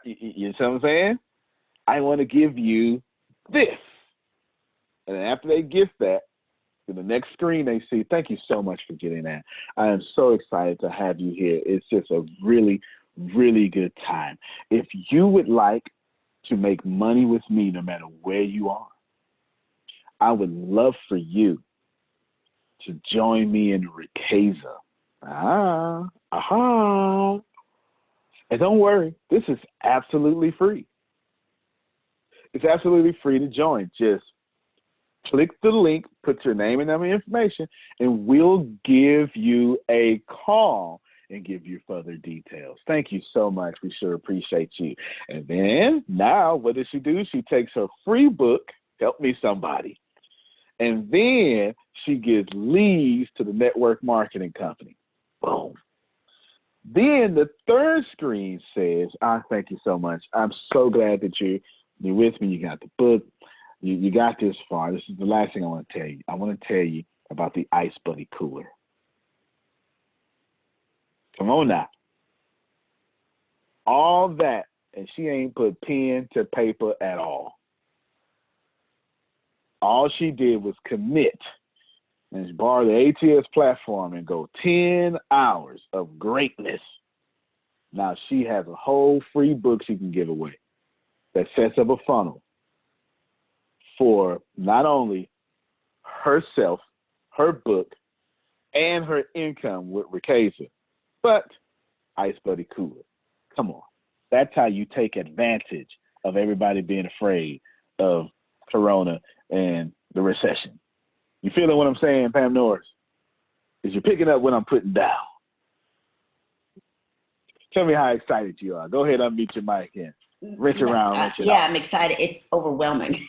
You know what I'm saying? I want to give you this. And then after they get that, in the next screen they see, thank you so much for getting that. I am so excited to have you here. It's just a really, really good time. If you would like to make money with me no matter where you are, I would love for you to join me in Ricasa. And don't worry, this is absolutely free. It's absolutely free to join. Just click the link, put your name and number information, and we'll give you a call and give you further details. Thank you so much. We sure appreciate you. And then now what does she do? She takes her free book, Help Me Somebody, and then she gives leads to the network marketing company. Boom. Then the third screen says, thank you so much. I'm so glad that you're with me. You got the book. You got this far. This is the last thing I want to tell you. I want to tell you about the Ice Buddy Cooler. Come on now. All that, and she ain't put pen to paper at all. All she did was commit and borrow the ATS platform and go 10 hours of greatness. Now she has a whole free book she can give away that sets up a funnel for not only herself, her book, and her income with Re-Segregation. But Ice Buddy cooler. Come on. That's how you take advantage of everybody being afraid of Corona and the recession. You feeling what I'm saying, Pam Norris? Is you picking up what I'm putting down? Tell me how excited you are. Go ahead, unmute your mic and rinse around, rinse it yeah, off. I'm excited. It's overwhelming.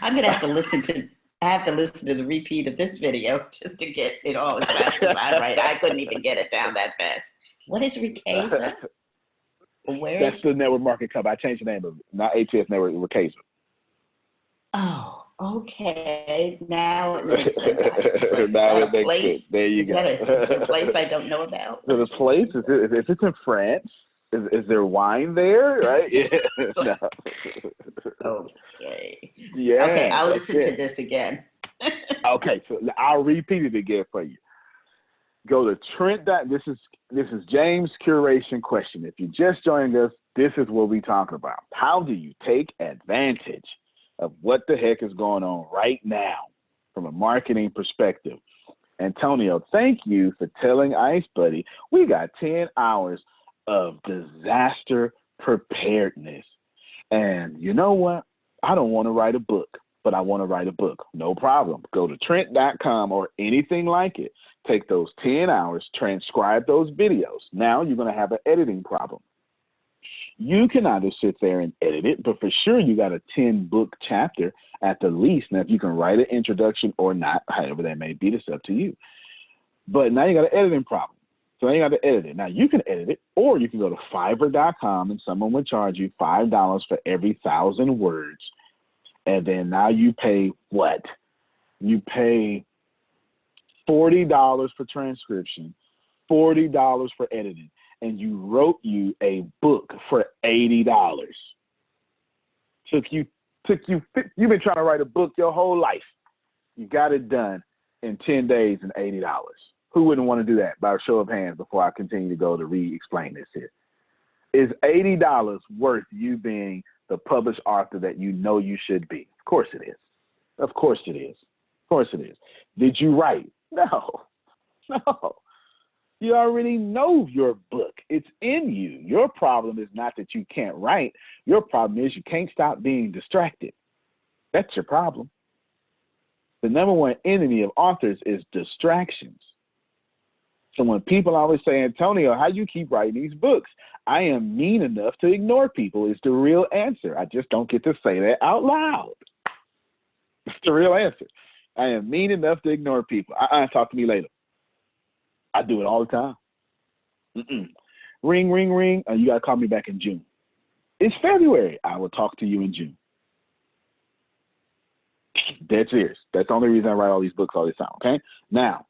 I'm gonna have to listen to. I have to listen to the repeat of this video just to get it all as fast as I write. I couldn't even get it down that fast. What is Re-Segregation? That's the network marketing company. I changed the name of it. Not ATS Network, Re-Segregation. Oh, okay. Now it makes sense. Now it makes sense. There you go. Is it a place I don't know about? So the place, is it in France? Is there wine there? Right? Yeah. No. Okay. Yeah. Okay, I'll listen to this again. Okay, so I'll repeat it again for you. Go to Trent. This is James' curation question. If you're just joining us, this is what we talk about. How do you take advantage of what the heck is going on right now from a marketing perspective? Antonio, thank you for telling Ice Buddy we got 10 hours of disaster preparedness. And you know what? I don't want to write a book, but I want to write a book. No problem. Go to Trent.com or anything like it. Take those 10 hours, transcribe those videos. Now you're going to have an editing problem. You can either sit there and edit it, but for sure you got a 10-book chapter at the least. Now, if you can write an introduction or not, however that may be, it's up to you. But now you got an editing problem. So now you got to edit it. Now, you can edit it, or you can go to Fiverr.com and someone will charge you $5 for every 1,000 words. And then now you pay what? You pay $40 for transcription, $40 for editing, and you wrote you a book for $80. You've been trying to write a book your whole life. You got it done in 10 days and $80. Who wouldn't want to do that? By a show of hands before I continue to go to re-explain this here. Is $80 worth you being the published author that you know you should be? Of course it is. Of course it is. Of course it is. Did you write? No. You already know your book. It's in you. Your problem is not that you can't write. Your problem is you can't stop being distracted. That's your problem. The number one enemy of authors is distractions. So when people always say, Antonio, how you keep writing these books? I am mean enough to ignore people is the real answer. I just don't get to say that out loud. It's the real answer. I am mean enough to ignore people. Talk to me later. I do it all the time. Ring, ring, ring. You got to call me back in June. It's February. I will talk to you in June. Dead serious. That's the only reason I write all these books all the time, okay? Now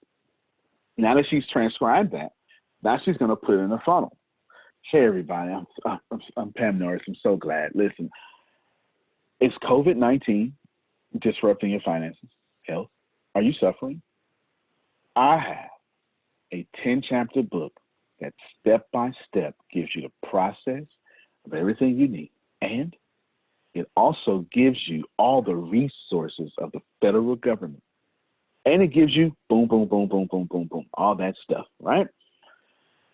that she's transcribed that, now she's going to put it in a funnel. Hey, everybody. I'm Pam Norris. I'm so glad. Listen, is COVID-19 disrupting your finances, health? Are you suffering? I have a 10-chapter book that step-by-step gives you the process of everything you need. And it also gives you all the resources of the federal government. And it gives you boom, boom, boom, boom, boom, boom, boom, all that stuff, right?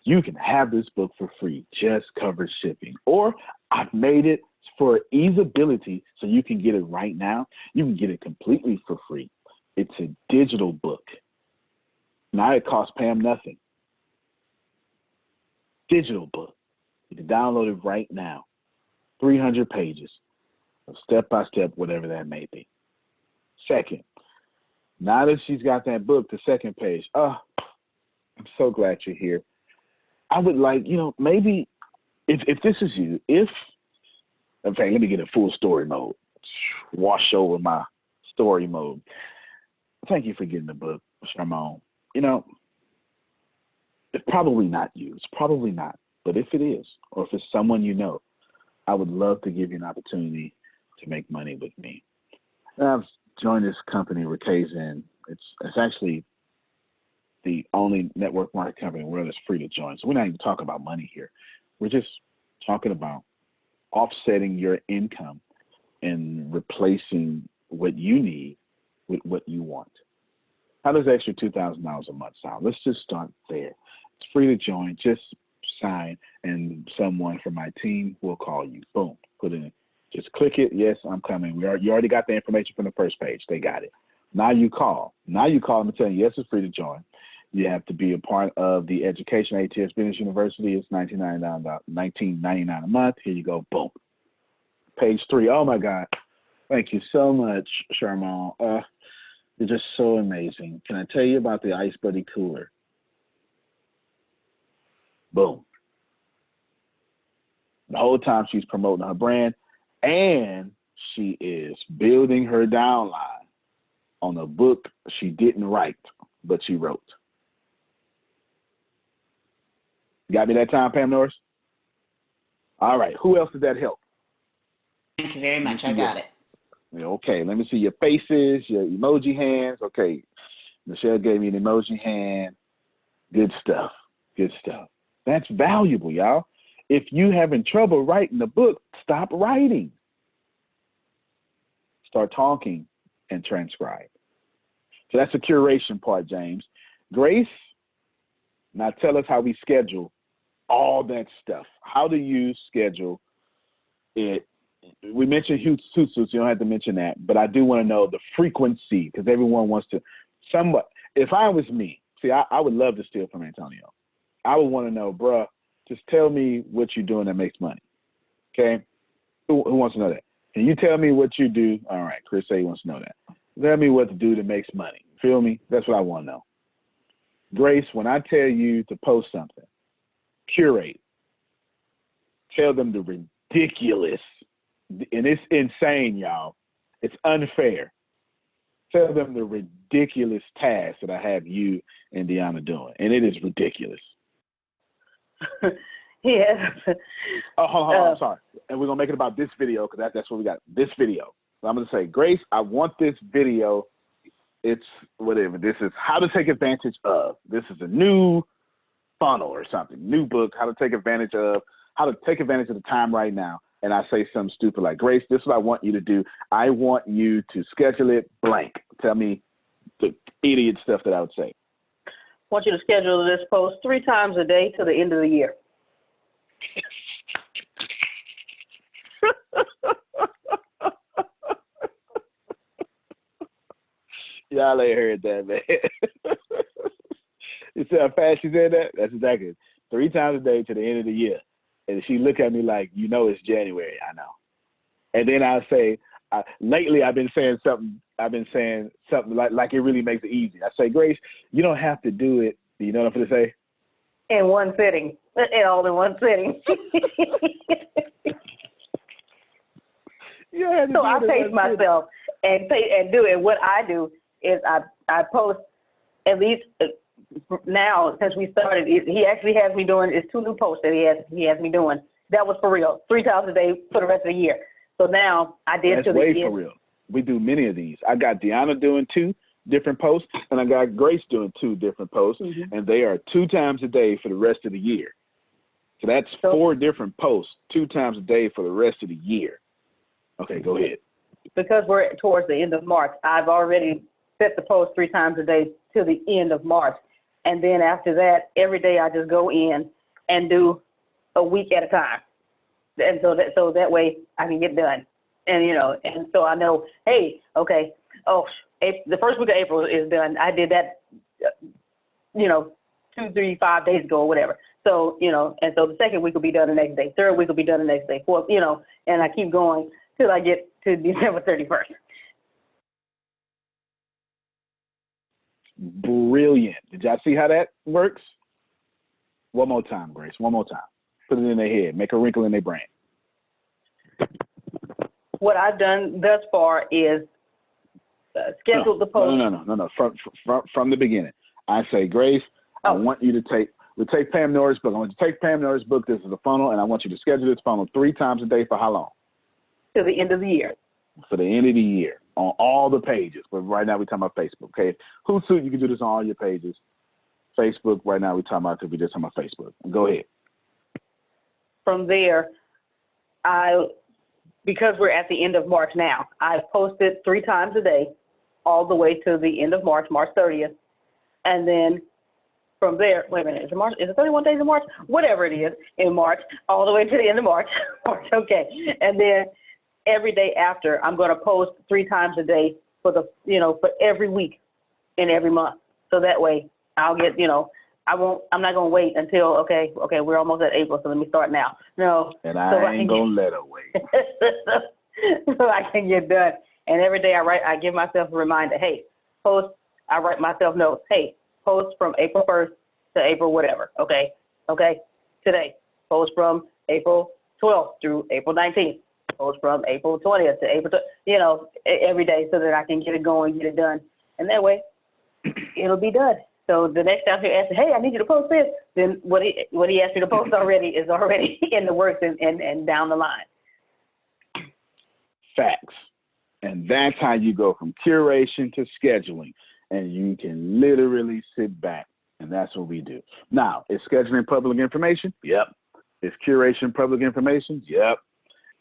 You can have this book for free, just cover shipping. Or I've made it for easeability so you can get it right now. You can get it completely for free. It's a digital book. Now it costs Pam nothing. Digital book. You can download it right now. 300 pages of step-by-step, whatever that may be. Second, now that she's got that book, the second page, I'm so glad you're here. I would like, maybe if this is you, in fact, let me get in full story mode. Wash over my story mode. Thank you for getting the book, Sharmon. It's probably not you. It's probably not. But if it is, or if it's someone you know, I would love to give you an opportunity to make money with me. And I've joined this company, Re-Segregation. It's actually the only network marketing company in the world that's free to join. So we're not even talking about money here. We're just talking about offsetting your income and replacing what you need with what you want. How does the extra $2,000 a month sound? Let's just start there. It's free to join. Just sign, and someone from my team will call you. Boom, put it in. Just click it. Yes, I'm coming. You already got the information from the first page. They got it. Now you call. Now you call them and tell them, yes, it's free to join. You have to be a part of the education. ATS Business University. It's $19.99 a month. Here you go. Boom. Page 3. Oh my God. Thank you so much, Sharman. You're just so amazing. Can I tell you about the Ice Buddy Cooler? Boom. The whole time she's promoting her brand, and she is building her downline on a book she didn't write, but she wrote. Got me that time, Pam Norris? All right. Who else did that help? Thank you very much. I got it. Okay, let me see your faces, your emoji hands. Okay, Michelle gave me an emoji hand. Good stuff. Good stuff. That's valuable, y'all. If you having trouble writing the book, stop writing. Start talking and transcribe. So that's the curation part, James. Grace, now tell us how we schedule all that stuff. How do you schedule it? We mentioned huge suits, so you don't have to mention that, but I do want to know the frequency, because everyone wants to, somewhat, if I was me, see, I would love to steal from Antonio. I would want to know, bruh, just tell me what you're doing that makes money, okay? Who wants to know that? Can you tell me what you do? All right, Chris say he wants to know that. Tell me what to do that makes money. Feel me? That's what I want to know. Grace, when I tell you to post something, curate, tell them the ridiculous, and it's insane, y'all. It's unfair. Tell them the ridiculous task that I have you and Deanna doing, and it is ridiculous. Yeah. Oh, hold on, sorry. And we're gonna make it about this video, because that's what we got. This video. So I'm gonna say, Grace, I want this video. It's whatever. This is how to take advantage of. This is a new funnel or something. New book. How to take advantage of. How to take advantage of the time right now. And I say something stupid like, Grace, this is what I want you to do. I want you to schedule it blank. Tell me the idiot stuff that I would say. I want you to schedule this post 3 times a day till the end of the year. Y'all ain't heard that, man. You see how fast she said that? That's exactly it. 3 times a day to the end of the year. And she look at me like, you know, it's January. I know. And then I'll say, lately I've been saying something like it really makes it easy. I say, Grace, you don't have to do it. You know what I'm going to say? In one sitting. All in one sitting. Yeah. So I pace myself and do it. What I do is I post at least now, since we started, he actually has me doing, it's 2 new posts that he has me doing. That was for real, 3 times a day for the rest of the year. So now I did. That's way for real. We do many of these. I got Deanna doing 2 different posts, and I got Grace doing 2 different posts, and they are 2 times a day for the rest of the year. So that's 4 different posts, 2 times a day for the rest of the year. Okay, go ahead. Because we're towards the end of March, I've already set the post 3 times a day till the end of March. And then after that, every day I just go in and do a week at a time. And so that way I can get done. And, you know, and so I know, hey, okay, the first week of April is done. I did that, you know, 2, 3, 5 days ago or whatever. So, you know, and so the second week will be done the next day. Third week will be done the next day. Fourth, you know, and I keep going till I get to December 31st. Brilliant. Did y'all see how that works? One more time, Grace. One more time. Put it in their head. Make a wrinkle in their brain. What I've done thus far is schedule the post. No. From the beginning. I say, Grace, I want you to take Pam Norris' book. I want you to take Pam Norris' book. This is a funnel, and I want you to schedule this funnel 3 times a day for how long? Till the end of the year. For the end of the year. On all the pages, but right now we're talking about Facebook. Okay, Hootsuite, you can do this on all your pages. Facebook, right now we're talking about, because we're just talking about Facebook. Go ahead. From there, because we're at the end of March now, I've posted 3 times a day all the way to the end of March, March 30th. And then from there, wait a minute, is it 31 days in March? Whatever it is, in March, all the way to the end of March. Okay. And then every day after, I'm going to post 3 times a day for for every week and every month. So that way I'll get, I'm not going to wait until, okay, we're almost at April, so let me start now. No. And I ain't going to let her wait. So I can get done. And every day I give myself a reminder, hey, post, I write myself notes, hey, post from April 1st to April whatever, okay, today, post from April 12th through April 19th, post from April 20th to April, every day so that I can get it going, get it done. And that way, it'll be done. So the next time he asks, hey, I need you to post this, then what he asked me to post already is already in the works and down the line. Facts. And that's how you go from curation to scheduling. And you can literally sit back, and that's what we do. Now, is scheduling public information? Yep. Is curation public information? Yep.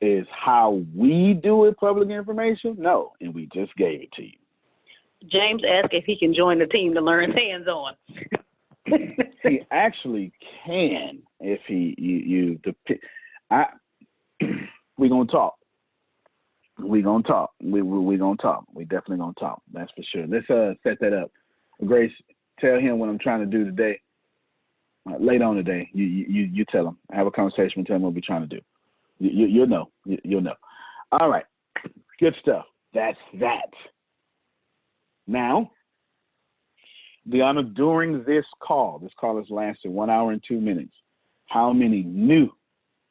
Is how we do it public information? No, and we just gave it to you. James asked if he can join the team to learn hands-on. He actually can if we're going to talk. We're going to talk. We're going to talk. We definitely going to talk. That's for sure. Let's set that up. Grace, tell him what I'm trying to do today. Later on today, you tell him. Have a conversation and tell him what we're trying to do. You'll know. You'll know. All right. Good stuff. That's that. Now, Deanna, during this call has lasted 1 hour and 2 minutes. How many new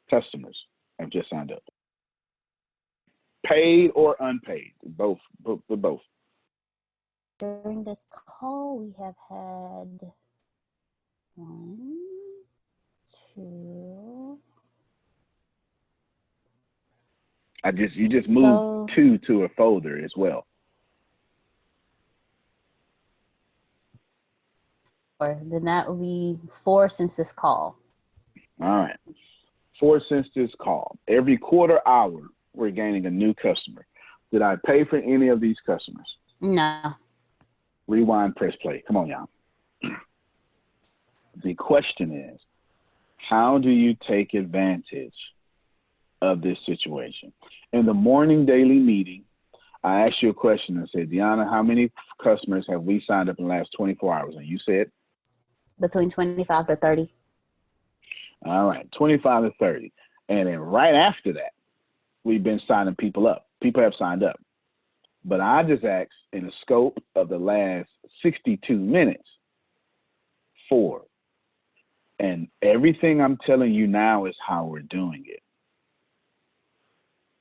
customers have just signed up? Paid or unpaid? Both. During this call, we have had 1, 2. You just moved 2 to a folder as well. Then that will be 4 since this call. All right. 4 since this call. Every quarter hour, we're gaining a new customer. Did I pay for any of these customers? No. Rewind, press play. Come on, y'all. The question is, how do you take advantage of this situation? In the morning daily meeting, I asked you a question and said, Deanna, how many customers have we signed up in the last 24 hours? And you said? Between 25 to 30. All right, 25 to 30. And then right after that, we've been signing people up. People have signed up. But I just asked, in the scope of the last 62 minutes, 4. And everything I'm telling you now is how we're doing it.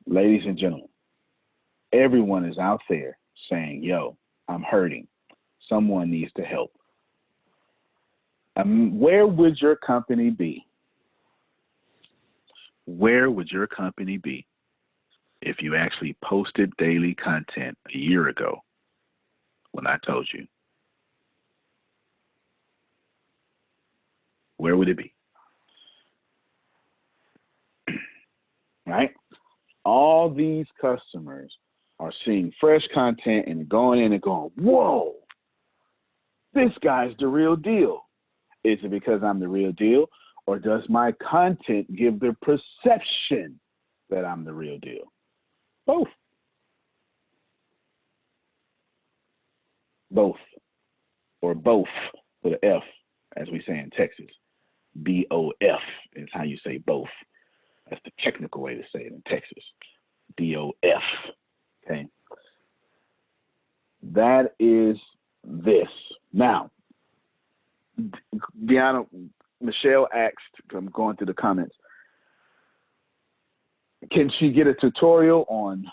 Ladies and gentlemen, everyone is out there saying, yo, I'm hurting. Someone needs to help. Where would your company be? Where would your company be if you actually posted daily content a year ago when I told you? Where would it be? Right? All these customers are seeing fresh content and going in and going, whoa, this guy's the real deal. Is it because I'm the real deal, or does my content give the perception that I'm the real deal? Both. Both. Or both with an F, as we say in Texas. B-O-F is how you say both. That's the technical way to say it in Texas. B-O-F. Okay. That is this. Now, Deanna, Michelle asked, I'm going through the comments, can she get a tutorial on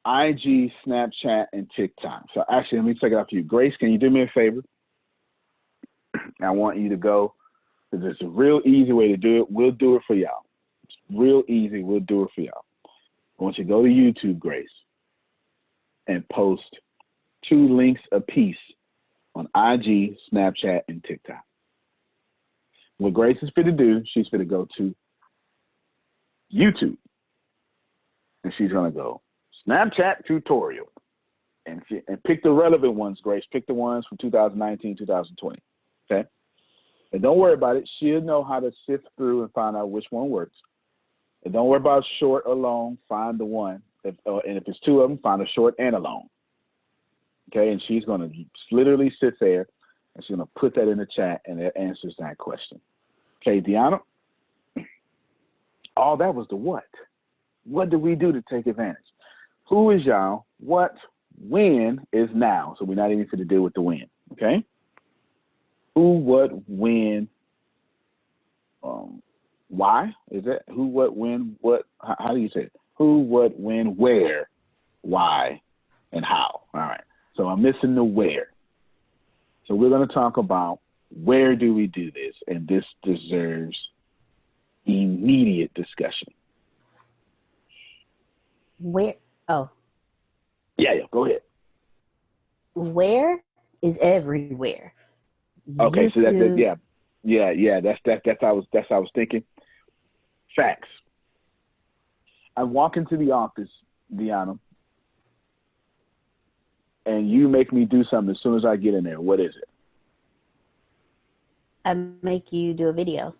IG, Snapchat, and TikTok? So actually, let me take it out for you. Grace, can you do me a favor? I want you to go, because it's a real easy way to do it. We'll do it for y'all. It's real easy. We'll do it for y'all. I want you to go to YouTube, Grace, and post 2 links apiece on IG, Snapchat, and TikTok. What Grace is fit to do, she's fit to go to YouTube. And she's going to go, Snapchat tutorial. And pick the relevant ones, Grace. Pick the ones from 2019, 2020. Okay? And don't worry about it. She'll know how to sift through and find out which one works. And don't worry about short or long. Find the one. And if it's two of them, find a short and a long. Okay? And she's going to literally sit there and she's going to put that in the chat and it answers that question. Okay, Deanna? All that was the what. What do we do to take advantage? Who is y'all? What? When is now. So we're not even going to deal with the when. Okay? Who, what, when, why? Is that who, what, when, what? How do you say it? Who, what, when, where, why, and how. All right. So I'm missing the where. So we're going to talk about where do we do this, and this deserves immediate discussion. Where? Oh. Yeah, go ahead. Where is everywhere. Okay, YouTube. so that's That's how I was thinking. Facts. I walk into the office, Deanna, and you make me do something as soon as I get in there. What is it? I make you do a video.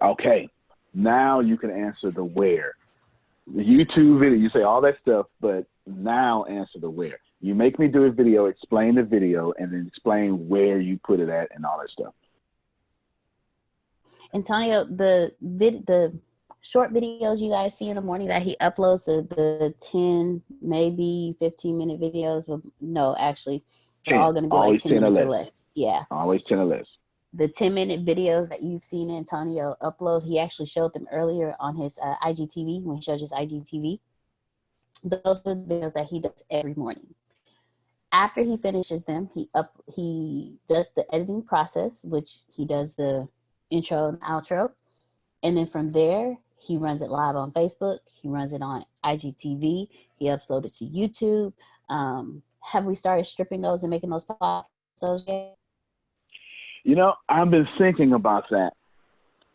Okay. Now you can answer the where. The YouTube video, you say all that stuff, but now answer the where. You make me do a video, explain the video, and then explain where you put it at and all that stuff. Antonio, the short videos you guys see in the morning that he uploads, the 10, maybe 15-minute videos, but no, actually, they're 10. all going to be Always like 10 minutes or or less. Yeah. Always 10 or less. The 10-minute videos that you've seen Antonio upload, he actually showed them earlier on his IGTV, when he showed his IGTV. Those are the videos that he does every morning. After he finishes them, he does the editing process, which he does the intro and outro. And then from there, he runs it live on Facebook. He runs it on IGTV. He uploads it to YouTube. Have we started stripping those and making those podcasts yet? You know, I've been thinking about that.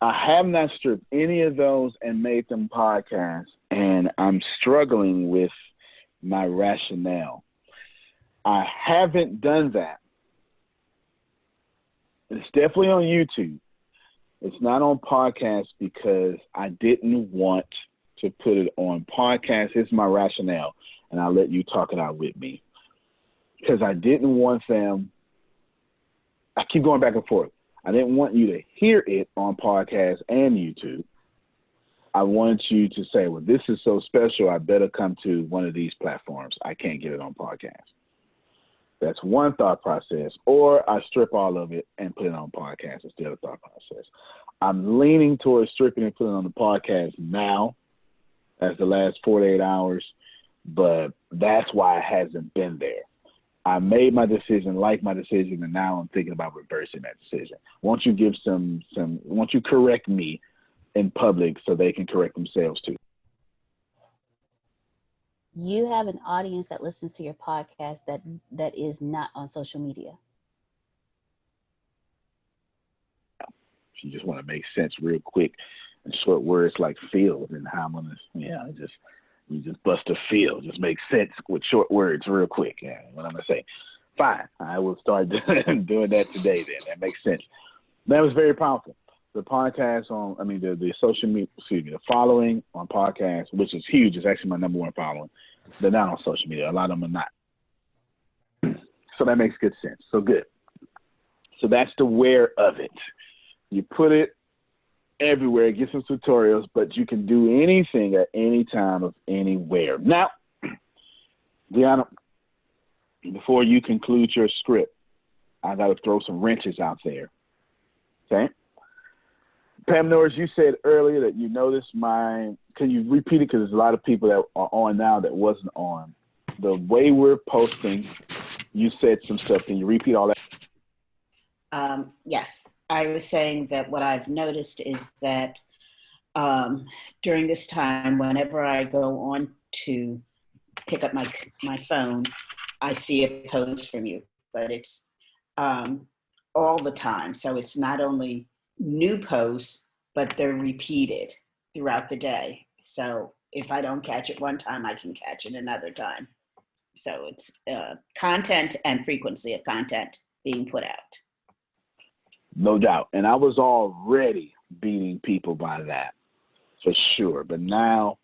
I have not stripped any of those and made them podcasts, and I'm struggling with my rationale. I haven't done that. It's definitely on YouTube. It's not on podcast because I didn't want to put it on podcast. It's my rationale, and I'll let you talk it out with me. Because I didn't want them, I keep going back and forth. I didn't want you to hear it on podcast and YouTube. I wanted you to say, well, this is so special, I better come to one of these platforms. I can't get it on podcast. That's one thought process. Or I strip all of it and put it on podcast instead of thought process. I'm leaning towards stripping and putting it on the podcast now, as the last 48 hours, but that's why it hasn't been there. I made my decision, like my decision, and now I'm thinking about reversing that decision. Won't you give won't you correct me in public so they can correct themselves too? You have an audience that listens to your podcast that is not on social media. You just want to make sense real quick and short words like field and how I'm gonna, you just bust a field. Just make sense with short words real quick. Yeah, what I'm gonna say. Fine, I will start doing that today. Then that makes sense. That was very powerful. The podcast the social media, the following on podcasts, which is huge, is actually my number one following. They're not on social media. A lot of them are not. So that makes good sense. So good. So that's the where of it. You put it everywhere, get some tutorials, but you can do anything at any time of anywhere. Now, Deanna, before you conclude your script, I got to throw some wrenches out there. Okay? Pam Norris, you said earlier that you noticed can you repeat it? Because there's a lot of people that are on now that wasn't on. The way we're posting, you said some stuff. Can you repeat all that? Yes. I was saying that what I've noticed is that during this time, whenever I go on to pick up my phone, I see a post from you, but it's all the time. So it's not only new posts, but they're repeated throughout the day. So if I don't catch it one time, I can catch it another time. So it's content and frequency of content being put out. No doubt. And I was already beating people by that, for sure. But now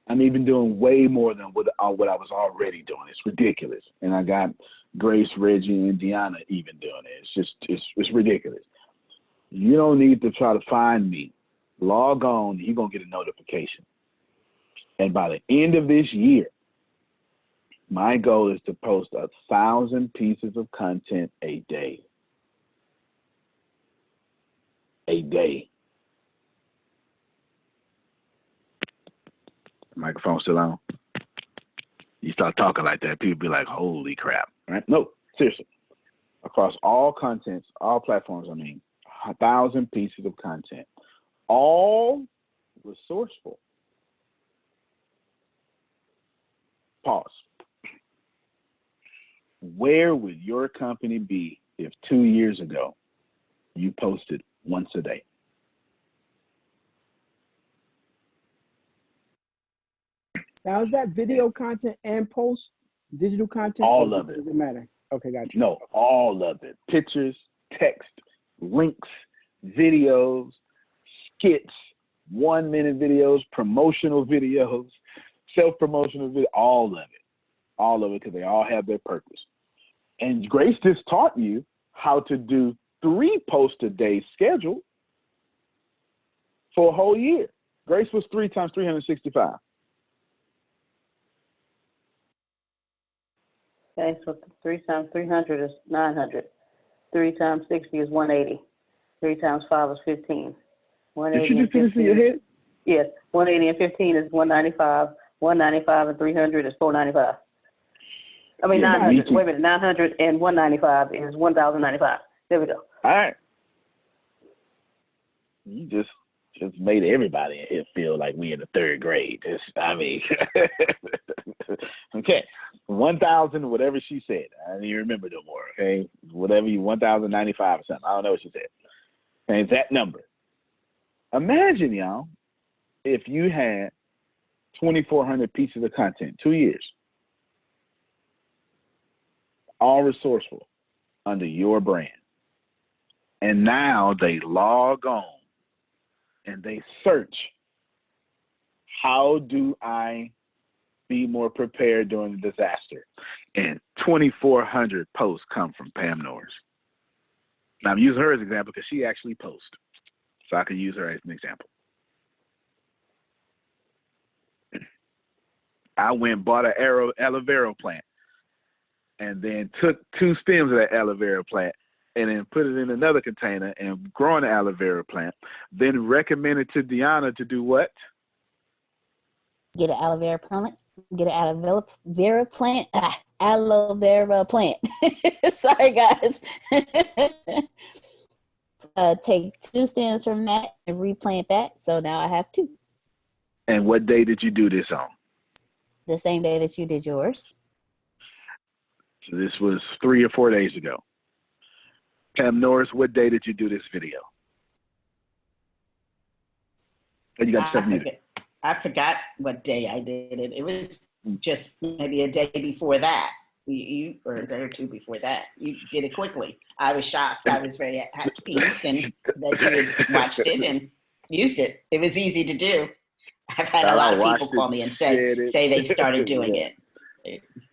I'm even doing way more than what I was already doing. It's ridiculous. And I got Grace, Reggie, and Deanna even doing it. It's ridiculous. You don't need to try to find me. Log on, you're going to get a notification. And by the end of this year, my goal is to post 1,000 pieces of content a day. A day. Microphone still on? You start talking like that, people be like, holy crap, right? No, seriously. Across all contents, all platforms, 1,000 pieces of content, all resourceful. Pause. Where would your company be if 2 years ago you posted once a day? Now, is that video content and post digital content? All of it. Does it matter? Okay, got you. No, all of it. Pictures, text, links, videos, skits, 1-minute videos, promotional videos, self-promotional videos, all of it. All of it, because they all have their purpose. And Grace just taught you how to do 3 posts a day schedule for a whole year. Grace was 3 times 365. Okay, so 3 times 300 is 900. 3 times 60 is 180. 3 times 5 is 15. 180 Did you just finish in your head? Yes, 180 and 15 is 195. 195 and 300 is 495. I mean, 900. Wait a minute, 900 and 195 is 1,095. There we go. All right. You just made everybody in here feel like we in the 3rd grade. Okay, 1,000, whatever she said. I don't even remember no more. Okay, whatever 1,095 or something. I don't know what she said. Okay, it's that number. Imagine, y'all, if you had 2,400 pieces of content, 2 years, all resourceful under your brand. And now they log on and they search, how do I be more prepared during the disaster? And 2,400 posts come from Pam Norris. Now I'm using her as an example because she actually posts. So I can use her as an example. I went and bought an aloe vera plant and then took 2 stems of that aloe vera plant and then put it in another container and growing the aloe vera plant, then recommended to Deanna to do what? Get an aloe vera plant. Get an aloe vera plant. Aloe vera plant. Sorry, guys. Take 2 stems from that and replant that. So now I have 2. And what day did you do this on? The same day that you did yours. So this was 3 or 4 days ago. Pam Norris, what day did you do this video? Oh, you got yourself muted. I forgot what day I did it. It was just maybe a day before that. You or a day or 2 before that. You did it quickly. I was shocked. I was very pleased and that you had watched it and used it. It was easy to do. I've had a lot of people call me and say they started doing it.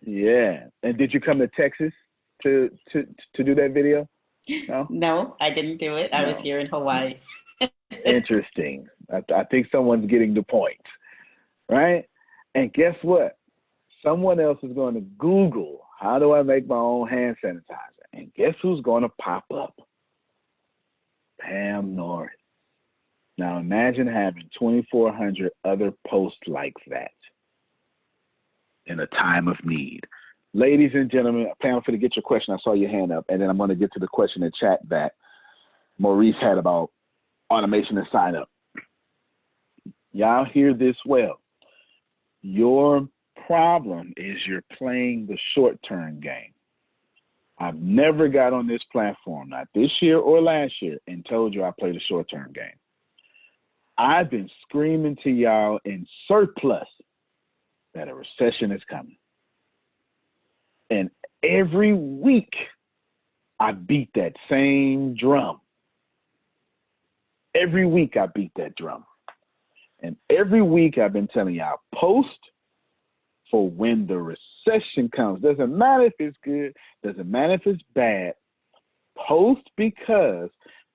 Yeah. And did you come to Texas to do that video? No? No, I didn't do it. I was here in Hawaii. Interesting. I think someone's getting the point, right? And guess what? Someone else is going to Google, how do I make my own hand sanitizer? And guess who's going to pop up? Pam Norris. Now imagine having 2,400 other posts like that in a time of need. Ladies and gentlemen, Pam, for to get your question, I saw your hand up, and then I'm going to get to the question in chat that Maurice had about automation and sign up. Y'all hear this well. Your problem is you're playing the short-term game. I've never got on this platform, not this year or last year, and told you I play the short-term game. I've been screaming to y'all in surplus that a recession is coming. And every week, I beat that same drum. Every week, I beat that drum. And every week, I've been telling y'all, post for when the recession comes. Doesn't matter if it's good, doesn't matter if it's bad. Post, because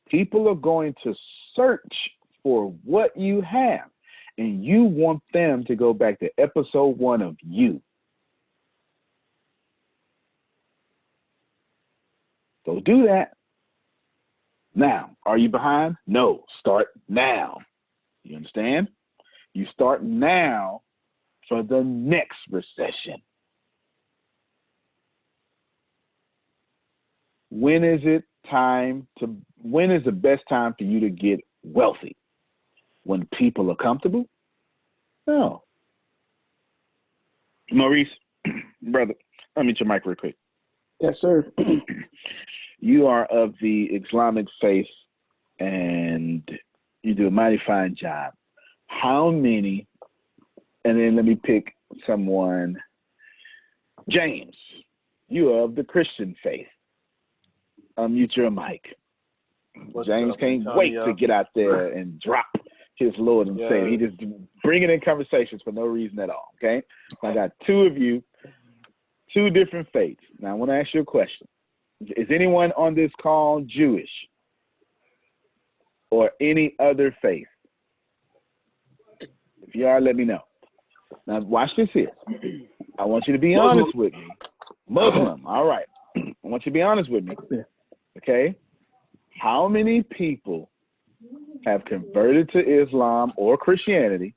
people are going to search for what you have. And you want them to go back to episode 1 of you. So do that. Now, are you behind? No, start now. You understand? You start now for the next recession. When is the best time for you to get wealthy? When people are comfortable? No. Maurice, brother, let me mute your mic real quick. Yes, sir. You are of the Islamic faith and you do a mighty fine job. How many, and then let me pick someone, James, you are of the Christian faith. Unmute your mic. James can't wait to get out there and drop his Lord and Savior. He just bringing in conversations for no reason at all, okay? So I got 2 of you, 2 different faiths. Now I want to ask you a question. Is anyone on this call Jewish or any other faith? If you are, let me know. Now watch this here. I want you to be honest with me. Muslim, all right. I want you to be honest with me, okay? How many people have converted to Islam or Christianity,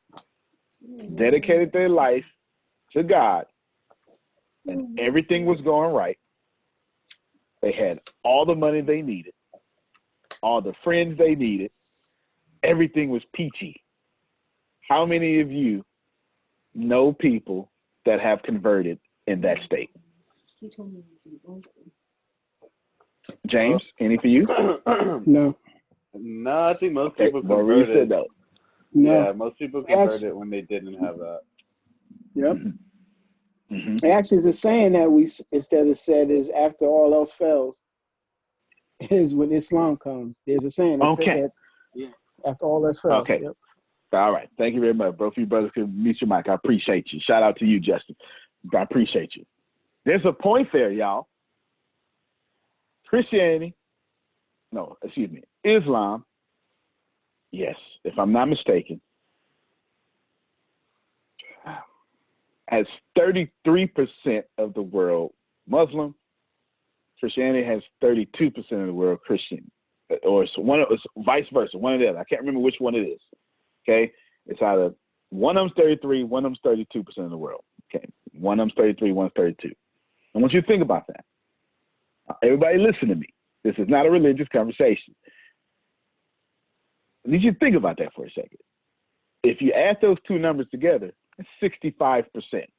dedicated their life to God, and everything was going right? They had all the money they needed, all the friends they needed. Everything was peachy. How many of you know people that have converted in that state? James, any for you? No. No, I think most people converted. Said no. Yeah, most people converted when they didn't have that. Yep. Mm-hmm. Actually, it's a saying that we instead of said is after all else fails is when Islam comes. There's a saying that said that after all else fails. Okay. Yep. All right. Thank you very much. Both of you brothers can mute your mic. I appreciate you. Shout out to you, Justin. I appreciate you. There's a point there, y'all. Islam, yes, if I'm not mistaken, has 33% of the world Muslim. Christianity has 32% of the world Christian, or it's vice versa, one of the other. I can't remember which one it is. Okay, it's either one of them's 33, one of them's 32% of the world. Okay, one of them's 33, one's 32. I want you to think about that. Everybody, listen to me. This is not a religious conversation. I need you to think about that for a second. If you add those 2 numbers together, it's 65%.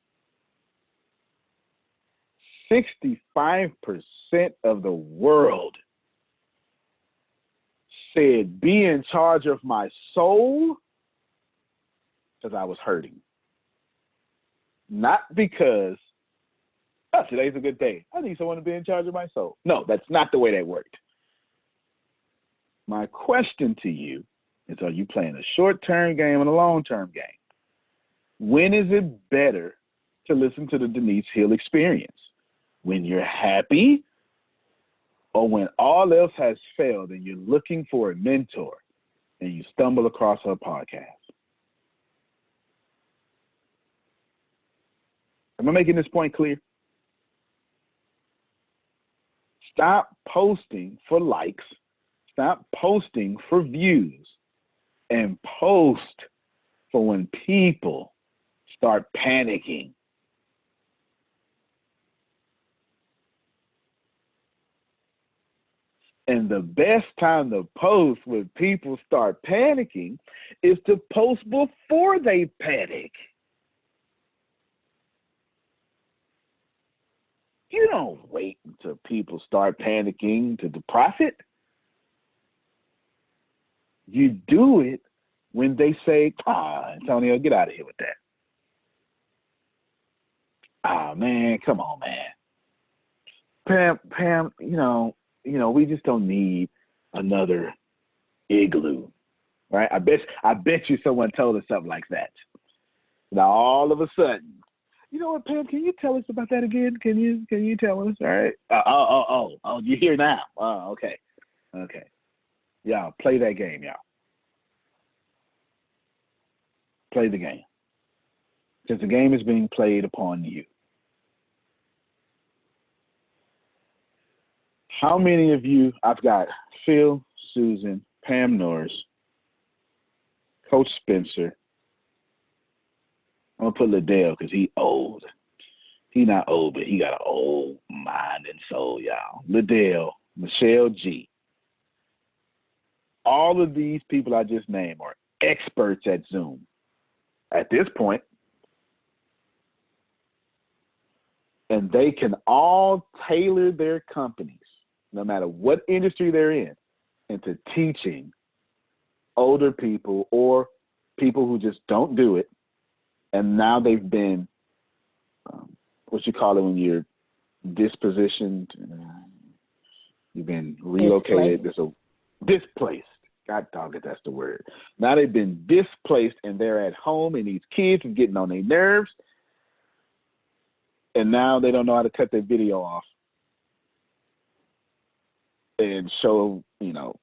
65% of the world said, be in charge of my soul, because I was hurting. Not because, oh, today's a good day. I need someone to be in charge of my soul. No, that's not the way that worked. My question to you is, are you playing a short-term game and a long-term game? When is it better to listen to the Denise Hill Experience? When you're happy, or when all else has failed and you're looking for a mentor and you stumble across her podcast? Am I making this point clear? Stop posting for likes. Stop posting for views, and post for when people start panicking. And the best time to post when people start panicking is to post before they panic. You don't wait until people start panicking to profit. You do it when they say, Antonio, get out of here with that. Man, come on, man. Pam, we just don't need another igloo, right? I bet you someone told us something like that. Now all of a sudden, you know what, Pam? Can you tell us about that again? Can you tell us? All right. Oh, you're here now. Oh, okay. Y'all play that game, y'all. Play the game. Because the game is being played upon you. How many of you, I've got Phil, Susan, Pam Norris, Coach Spencer. I'm going to put Liddell because he's old. He not old, but he got an old mind and soul, y'all. Liddell, Michelle G. All of these people I just named are experts at Zoom. At this point, and they can all tailor their companies, no matter what industry they're in, into teaching older people or people who just don't do it. And now they've been, what you call it when you're dispositioned, you've been relocated, displaced. God dog it, that's the word. Now they've been displaced and they're at home and these kids are getting on their nerves. And now they don't know how to cut their video off and show, the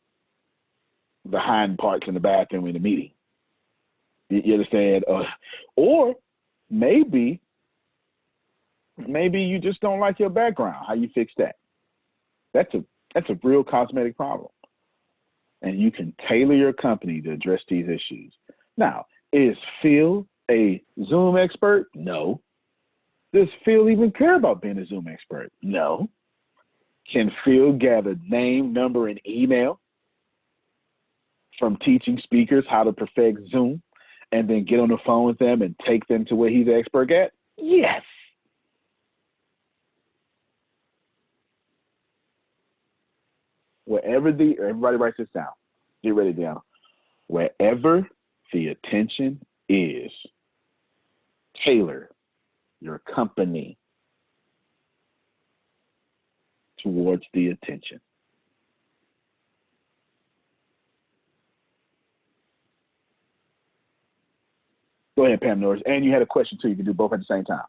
hind parts in the bathroom in the meeting. You understand? Or maybe you just don't like your background. How you fix that? That's a real cosmetic problem. And you can tailor your company to address these issues. Now, is Phil a Zoom expert? No. Does Phil even care about being a Zoom expert? No. Can Phil gather name, number, and email from teaching speakers how to perfect Zoom and then get on the phone with them and take them to where he's an expert at? Yes. Everybody writes this down. Get ready down. Wherever the attention is, tailor your company towards the attention. Go ahead, Pam Norris. And you had a question too. You can do both at the same time.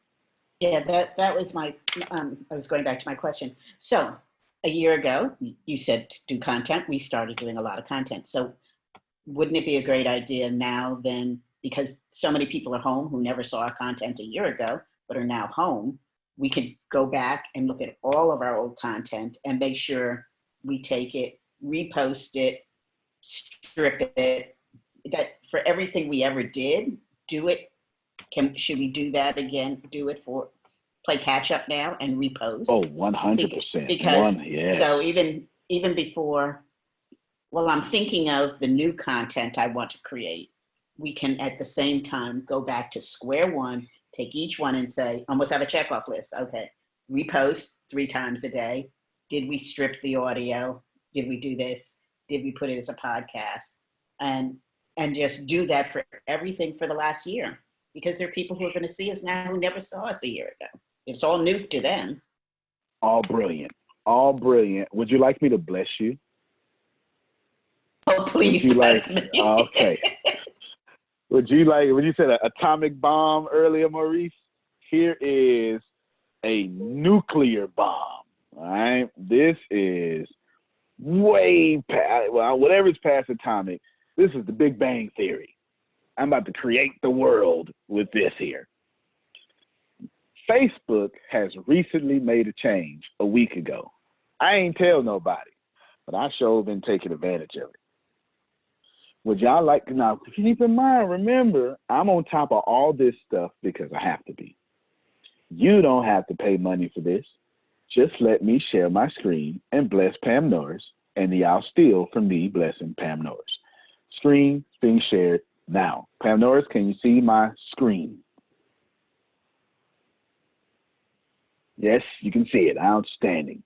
Yeah, that was my, I was going back to my question. So a year ago, you said to do content. We started doing a lot of content. So wouldn't it be a great idea now then, because so many people are home who never saw our content a year ago, but are now home, we could go back and look at all of our old content and make sure we take it, repost it, strip it, that for everything we ever did, do it. Should we do that again? Do it for play catch up now and repost? Oh, 100%. Because so even before, well, I'm thinking of the new content I want to create. We can at the same time go back to square one, take each one and say, almost have a checkoff list. Okay, repost 3 times a day. Did we strip the audio? Did we do this? Did we put it as a podcast? And just do that for everything for the last year, because there are people who are going to see us now who never saw us a year ago. It's all new to them. All brilliant. All brilliant. Would you like me to bless you? Oh, please bless me. Okay. Would you say an atomic bomb earlier, Maurice? Here is a nuclear bomb. All right. This is way past, well, whatever's past atomic. This is the Big Bang Theory. I'm about to create the world with this here. Facebook has recently made a change a week ago. I ain't tell nobody, but I sure been taking advantage of it. Would y'all like to now keep in mind, remember, I'm on top of all this stuff because I have to be. You don't have to pay money for this. Just let me share my screen and bless Pam Norris, and y'all steal from me blessing Pam Norris. Screen being shared now. Pam Norris, can you see my screen? Yes, you can see it. Outstanding.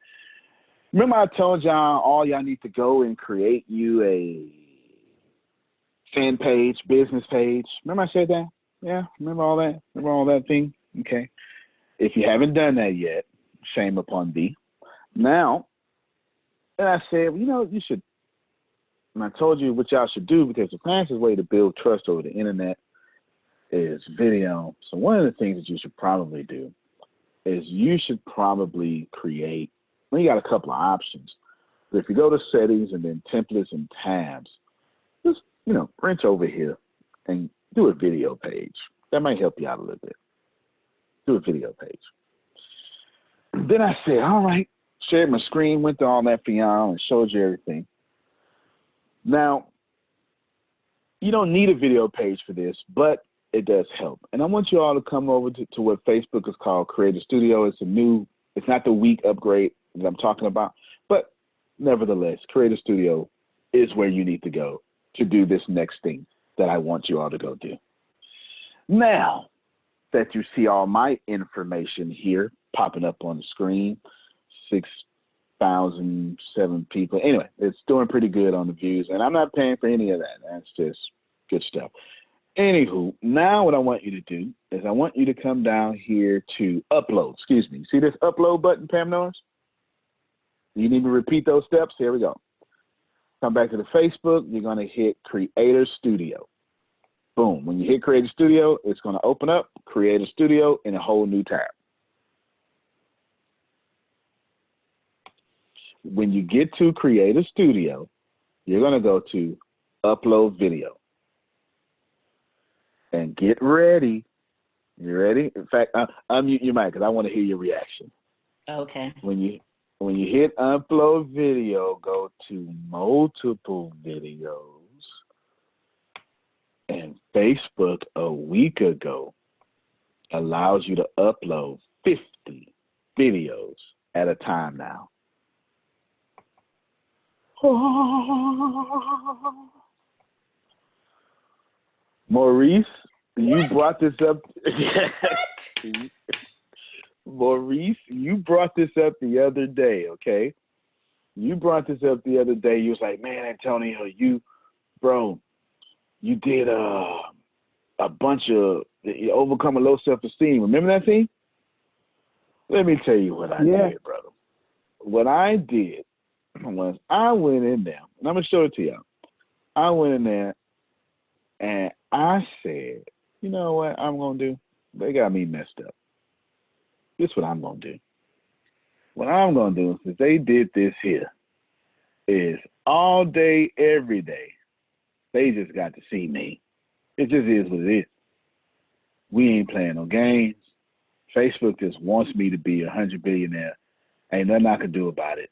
Remember I told y'all all y'all need to go and create you a fan page, business page. Remember I said that? Yeah, remember all that? Remember all that thing? Okay. If you haven't done that yet, shame upon thee. Now, and I said, you know, you should, and I told you what y'all should do, because the fastest way to build trust over the internet is video. So one of the things that you should probably do is you should probably create, well, you got a couple of options. But if you go to settings and then templates and tabs, just, you know, wrench over here and do a video page. That might help you out a little bit. Do a video page. Then I said, all right, shared my screen, went through all that for y'all and showed you everything. Now, you don't need a video page for this, but it does help. And I want you all to come over to what Facebook is called Creator Studio. It's not the weak upgrade that I'm talking about, but nevertheless, Creator Studio is where you need to go to do this next thing that I want you all to go do. Now that you see all my information here popping up on the screen, 6,007 people. Anyway, it's doing pretty good on the views, and I'm not paying for any of that. That's just good stuff. Anywho, now what I want you to do is I want you to come down here to upload. Excuse me. See this upload button, Pam Norris? You need to repeat those steps? Here we go. Come back to the Facebook. You're going to hit Creator Studio. Boom. When you hit Creator Studio, it's going to open up Creator Studio in a whole new tab. When you get to Creator Studio, you're going to go to Upload Video. And get ready. You ready? In fact, unmute your mic because I want to hear your reaction. Okay. When you hit upload video, go to multiple videos. And Facebook a week ago allows you to upload 50 videos at a time now. Maurice, you brought this up. Maurice, you brought this up the other day, okay? You brought this up the other day. You was like, man, Antonio, you did a bunch of overcoming low self-esteem. Remember that thing? Let me tell you what I did, brother. What I did was I went in there, and I'm going to show it to y'all. I went in there, and I said, you know what I'm going to do? They got me messed up. This is what I'm going to do. What I'm going to do, since they did this here, is all day, every day, they just got to see me. It just is what it is. We ain't playing no games. Facebook just wants me to be 100 billionaire. Ain't nothing I can do about it.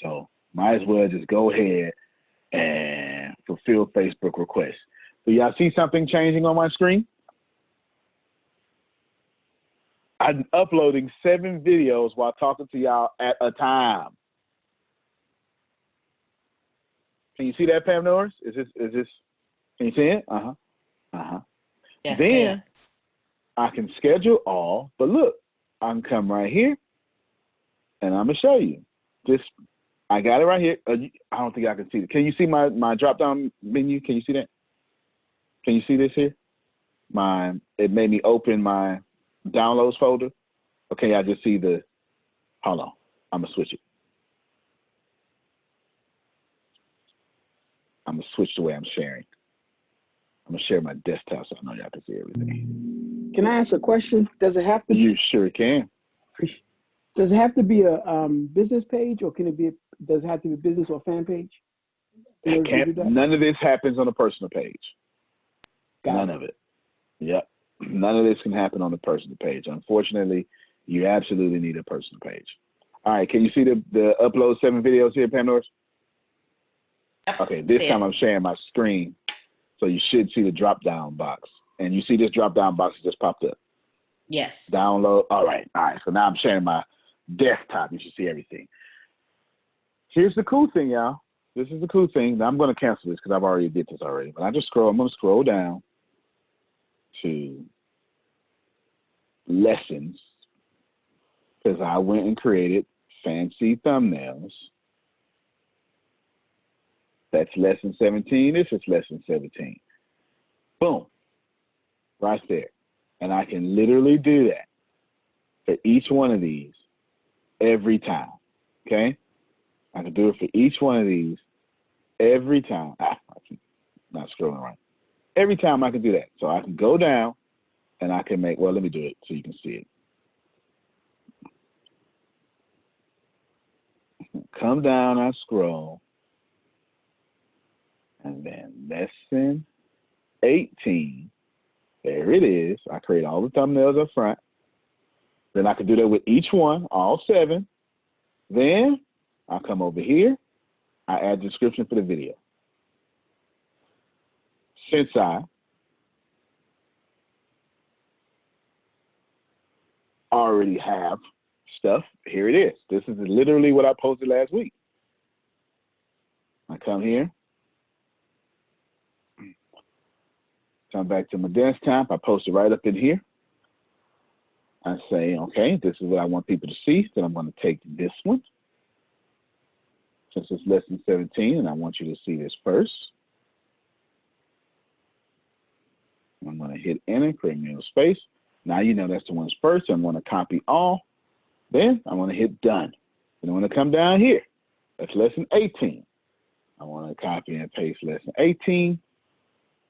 So might as well just go ahead and fulfill Facebook requests. Do y'all see something changing on my screen? I'm uploading 7 videos while talking to y'all at a time. Can you see that, Pam Norris? Is this, can you see it? Yes, then I can schedule all, but look, I can come right here and I'm gonna show you. I got it right here. I don't think I can see it. Can you see my drop down menu? Can you see that? Can you see this here? It made me open my downloads folder. Okay, I just see hold on, I'm gonna switch it. I'm gonna switch the way I'm sharing. I'm gonna share my desktop so I know y'all can see everything. Can I ask a question? Does it have to? You sure can. Does it have to be a business page, or does it have to be a business or fan page? None of this happens on a personal page. None of it. Yep. None of this can happen on a personal page. Unfortunately, you absolutely need a personal page. All right, can you see the upload 7 videos here, Pam Norris? Okay, this time I'm sharing my screen, so you should see the drop-down box. And you see this drop-down box that just popped up? Yes. Download. All right. So now I'm sharing my desktop. You should see everything. Here's the cool thing, y'all. This is the cool thing. Now I'm going to cancel this because I've already did this already. But I'm going to scroll down to lessons, because I went and created fancy thumbnails. That's lesson 17. This is lesson 17. Boom. Right there. And I can literally do that for each one of these every time. Okay? I can do it for each one of these every time. I'm not scrolling right. Every time I can do that. So I can go down and I can make, well, let me do it so you can see it. Come down, I scroll, and then lesson 18. There it is. I create all the thumbnails up front. Then I can do that with each one, all 7. Then I come over here. I add description for the video. Since I already have stuff, here it is. This is literally what I posted last week. I come here. Come back to my desktop. I post it right up in here. I say, okay, this is what I want people to see. Then I'm going to take this one. Since it's lesson 17, and I want you to see this first. I'm going to hit enter, create middle space. Now you know that's the one's first. I'm going to copy all. Then I'm going to hit done. Then I'm going to come down here. That's lesson 18. I want to copy and paste lesson 18.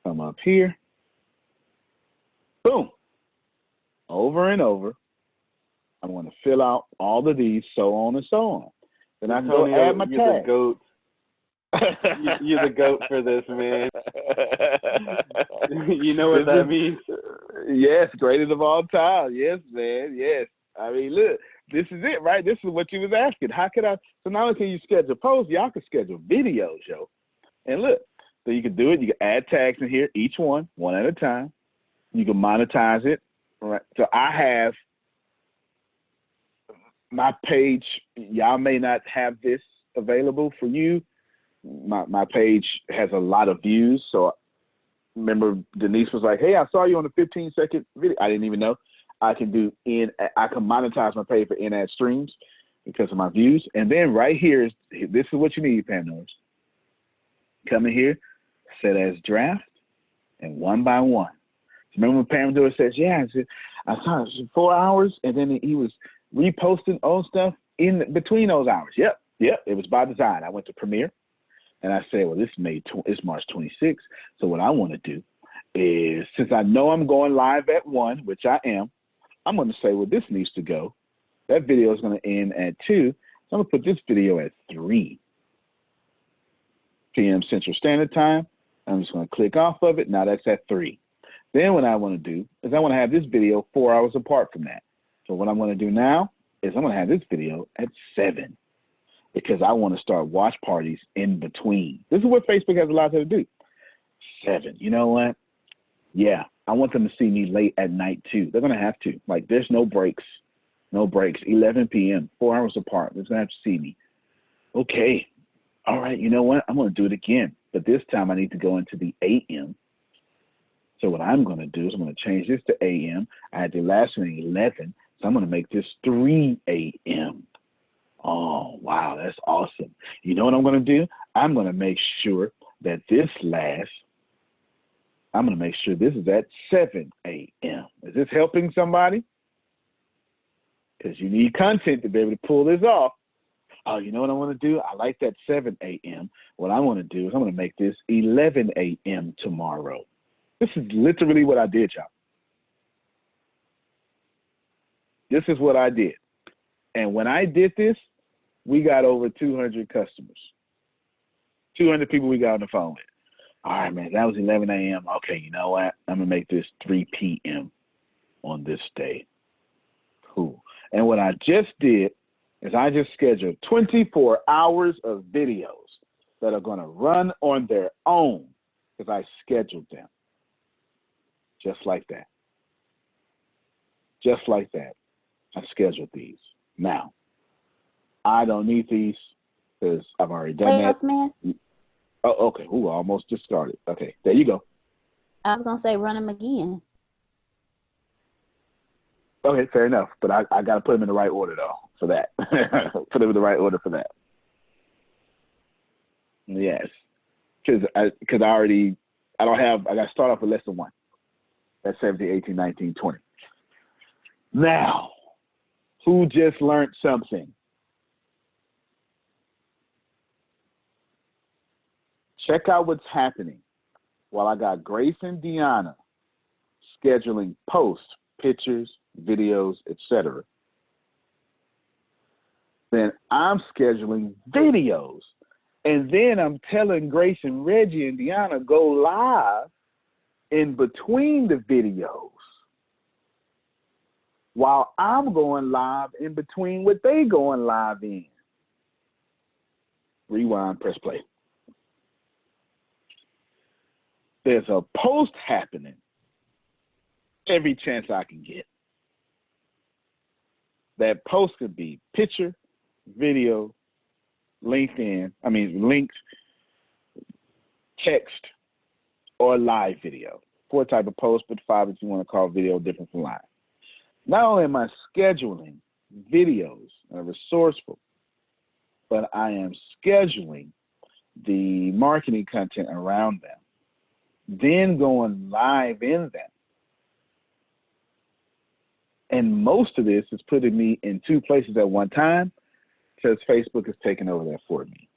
Come up here. Boom. Over and over. I'm going to fill out all of these, so on and so on. Then I can go add my tag. The goat. You're the goat for this, man. You know what that means? Yes, greatest of all time. Yes, man. Yes. I mean, look, this is it, right? This is what you was asking. How could I? So not only can you schedule posts, y'all can schedule videos, yo. And look, so you can do it. You can add tags in here, each one at a time. You can monetize it. Right. So I have my page. Y'all may not have this available for you. My page has a lot of views. So remember Denise was like, hey, I saw you on a 15-second video. I didn't even know. I can monetize my page for in-ad streams because of my views. And then right here, this is what you need, Pandora. Come in here, set as draft, and one by one. Remember when Pandora says, yeah, I saw it 4 hours, and then he was reposting old stuff in between those hours. Yep, it was by design. I went to Premiere, and I said, well, it's March 26th, so what I want to do is, since I know I'm going live at 1, which I am, I'm going to say, well, this needs to go. That video is going to end at 2, so I'm going to put this video at 3 p.m. Central Standard Time. I'm just going to click off of it. Now that's at 3. Then what I want to do is I want to have this video 4 hours apart from that. So what I'm going to do now is I'm going to have this video at 7 because I want to start watch parties in between. This is what Facebook has allowed them to do. 7. You know what? Yeah, I want them to see me late at night too. They're going to have to. Like, there's no breaks. No breaks. 11 p.m., 4 hours apart. They're going to have to see me. Okay. All right. You know what? I'm going to do it again. But this time I need to go into the AM. So what I'm going to do is I'm going to change this to AM. I had the last one 11, so I'm going to make this 3 AM. Oh, wow, that's awesome. You know what I'm going to do? I'm going to make sure that this I'm going to make sure this is at 7 AM. Is this helping somebody? Because you need content to be able to pull this off. Oh, you know what I want to do? I like that 7 AM. What I want to do is I'm going to make this 11 AM tomorrow. This is literally what I did, y'all. This is what I did. And when I did this, we got over 200 customers. 200 people we got on the phone with. All right, man, that was 11 AM. Okay, you know what? I'm going to make this 3 PM on this day. Cool. And what I just did is I just scheduled 24 hours of videos that are going to run on their own because I scheduled them. Just like that. Just like that. I scheduled these. Now, I don't need these because I've already done that. Man. Oh, okay. Ooh, I almost just started. Okay, there you go. I was going to say run them again. Okay, fair enough. But I got to put them in the right order, though, for that. Put them in the right order for that. Yes. Because I got to start off with lesson 1. That's 17, 18, 19, 20. Now, who just learned something? Check out what's happening while I got Grace and Deanna scheduling posts, pictures, videos, etc. Then I'm scheduling videos. And then I'm telling Grace and Reggie and Deanna go live in between the videos while I'm going live in between what they going live in. Rewind, press play. There's a post happening every chance I can get. That post could be picture, video, linked, text, or live video. 4 type of post, but 5 if you want to call video different from live. Not only am I scheduling videos that are resourceful, but I am scheduling the marketing content around them, then going live in them. And most of this is putting me in 2 places at one time because Facebook is taking over that for me.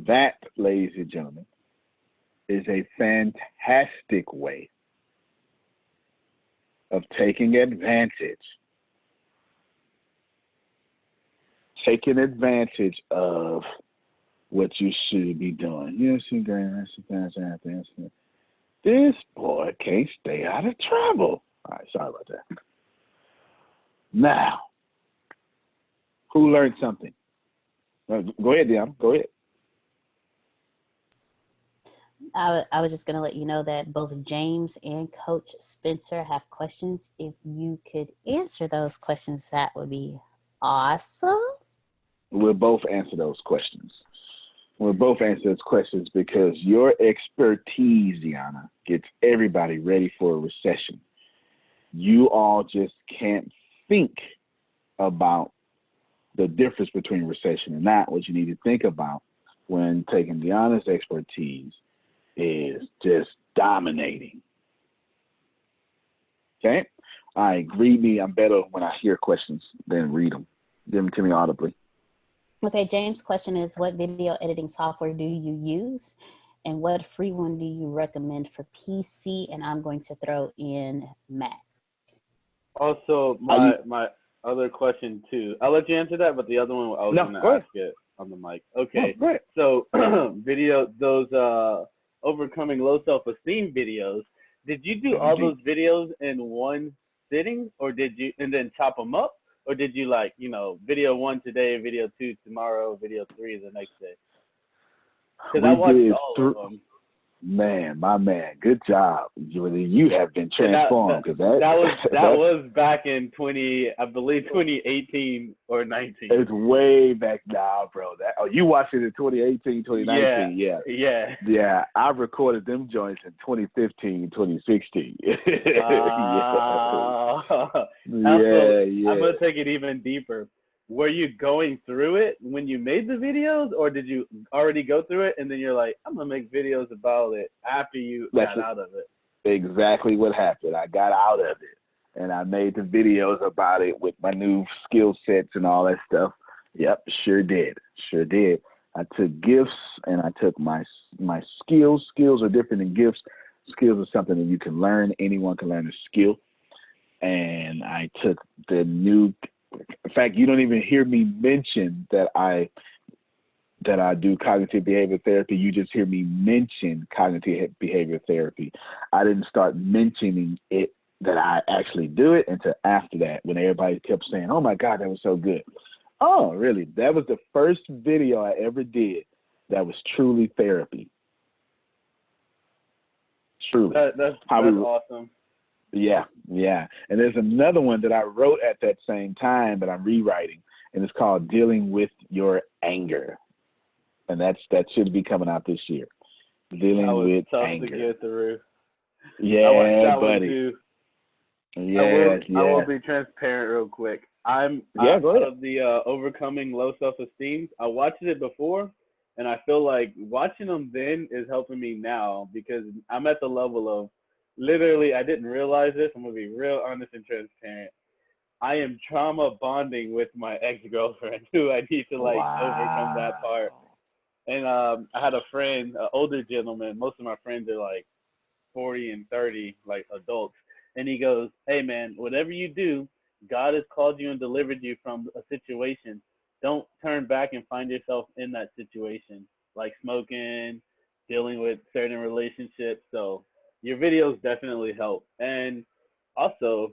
That, ladies and gentlemen, is a fantastic way of taking advantage of what you should be doing. Yes, this boy can't stay out of trouble. All right, sorry about that. Now, who learned something? Go ahead, Deanna. Go ahead. I was just going to let you know that both James and Coach Spencer have questions. If you could answer those questions, that would be awesome. We'll both answer those questions. We'll both answer those questions because your expertise, Deanna, gets everybody ready for a recession. You all just can't think about the difference between recession and not. What you need to think about when taking Deanna's expertise is just dominating. Okay? All right, read me. I'm better when I hear questions than read them. Give them to me audibly. Okay, James' question is, what video editing software do you use? And what free one do you recommend for PC? And I'm going to throw in Mac. Also, my other question too. I'll let you answer that, but the other one I was going to ask it on the mic. Okay, so those overcoming low self-esteem videos. Did you do all those videos in one sitting, or did you and then chop them up, or did you video 1 today, video 2 tomorrow, video 3 the next day? Because I watched all of them. Man, my man, good job. You have been transformed. That was back in 2018 or 19. It's way back now, bro. You watched it in 2018, 2019. Yeah. I recorded them joints in 2015, 2016. I'm gonna take it even deeper. Were you going through it when you made the videos, or did you already go through it and then you're like, I'm gonna make videos about it after you got out of it? Exactly what happened. I got out of it and I made the videos about it with my new skill sets and all that stuff. Yep, sure did. I took gifts and I took my skills. Skills are different than gifts. Skills are something that you can learn. Anyone can learn a skill. And I took the new. In fact, you don't even hear me mention that I do cognitive behavior therapy. You just hear me mention cognitive behavior therapy. I didn't start mentioning it that I actually do it until after that, when everybody kept saying, "Oh my God, that was so good." Oh, really? That was the first video I ever did that was truly therapy. Truly. That's awesome. Yeah. And there's another one that I wrote at that same time that I'm rewriting, and it's called Dealing with Your Anger. And that should be coming out this year. Dealing with anger. To get through. Yeah, buddy. I will be transparent real quick. I'm out of the overcoming low self-esteem. I watched it before, and I feel like watching them then is helping me now, because I'm at the level of, literally, I didn't realize this. I'm going to be real honest and transparent. I am trauma bonding with my ex-girlfriend, who I need to overcome that part. And I had a friend, an older gentleman. Most of my friends are like 40 and 30, like adults. And he goes, "Hey man, whatever you do, God has called you and delivered you from a situation. Don't turn back and find yourself in that situation, like smoking, dealing with certain relationships." So your videos definitely help. And also,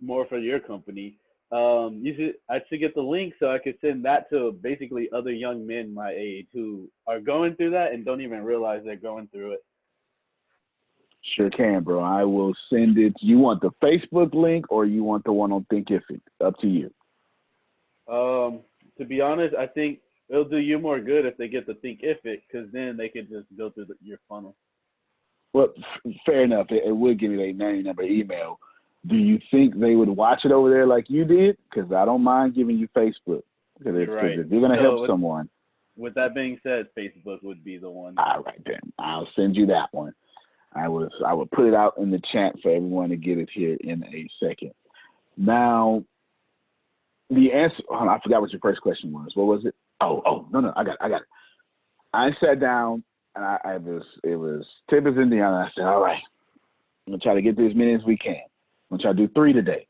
more for your company, I should get the link so I could send that to basically other young men my age who are going through that and don't even realize they're going through it. Sure can, bro. I will send it. You want the Facebook link or you want the one on Thinkific? Up to you. To be honest, I think it'll do you more good if they get the Thinkific, because then they can just go through your funnel. Well, fair enough. It would give you their name, number, email. Do you think they would watch it over there like you did? Because I don't mind giving you Facebook. Because if you're going to help someone. With that being said, Facebook would be the one. All right, then. I'll send you that one. I will put it out in the chat for everyone to get it here in a second. Now, the answer, I forgot what your first question was. What was it? No, I got it. I sat down and it was Tibbs and Deanna. I said, all right, I'm going to try to get through as many as we can. I'm going to try to do 3 today.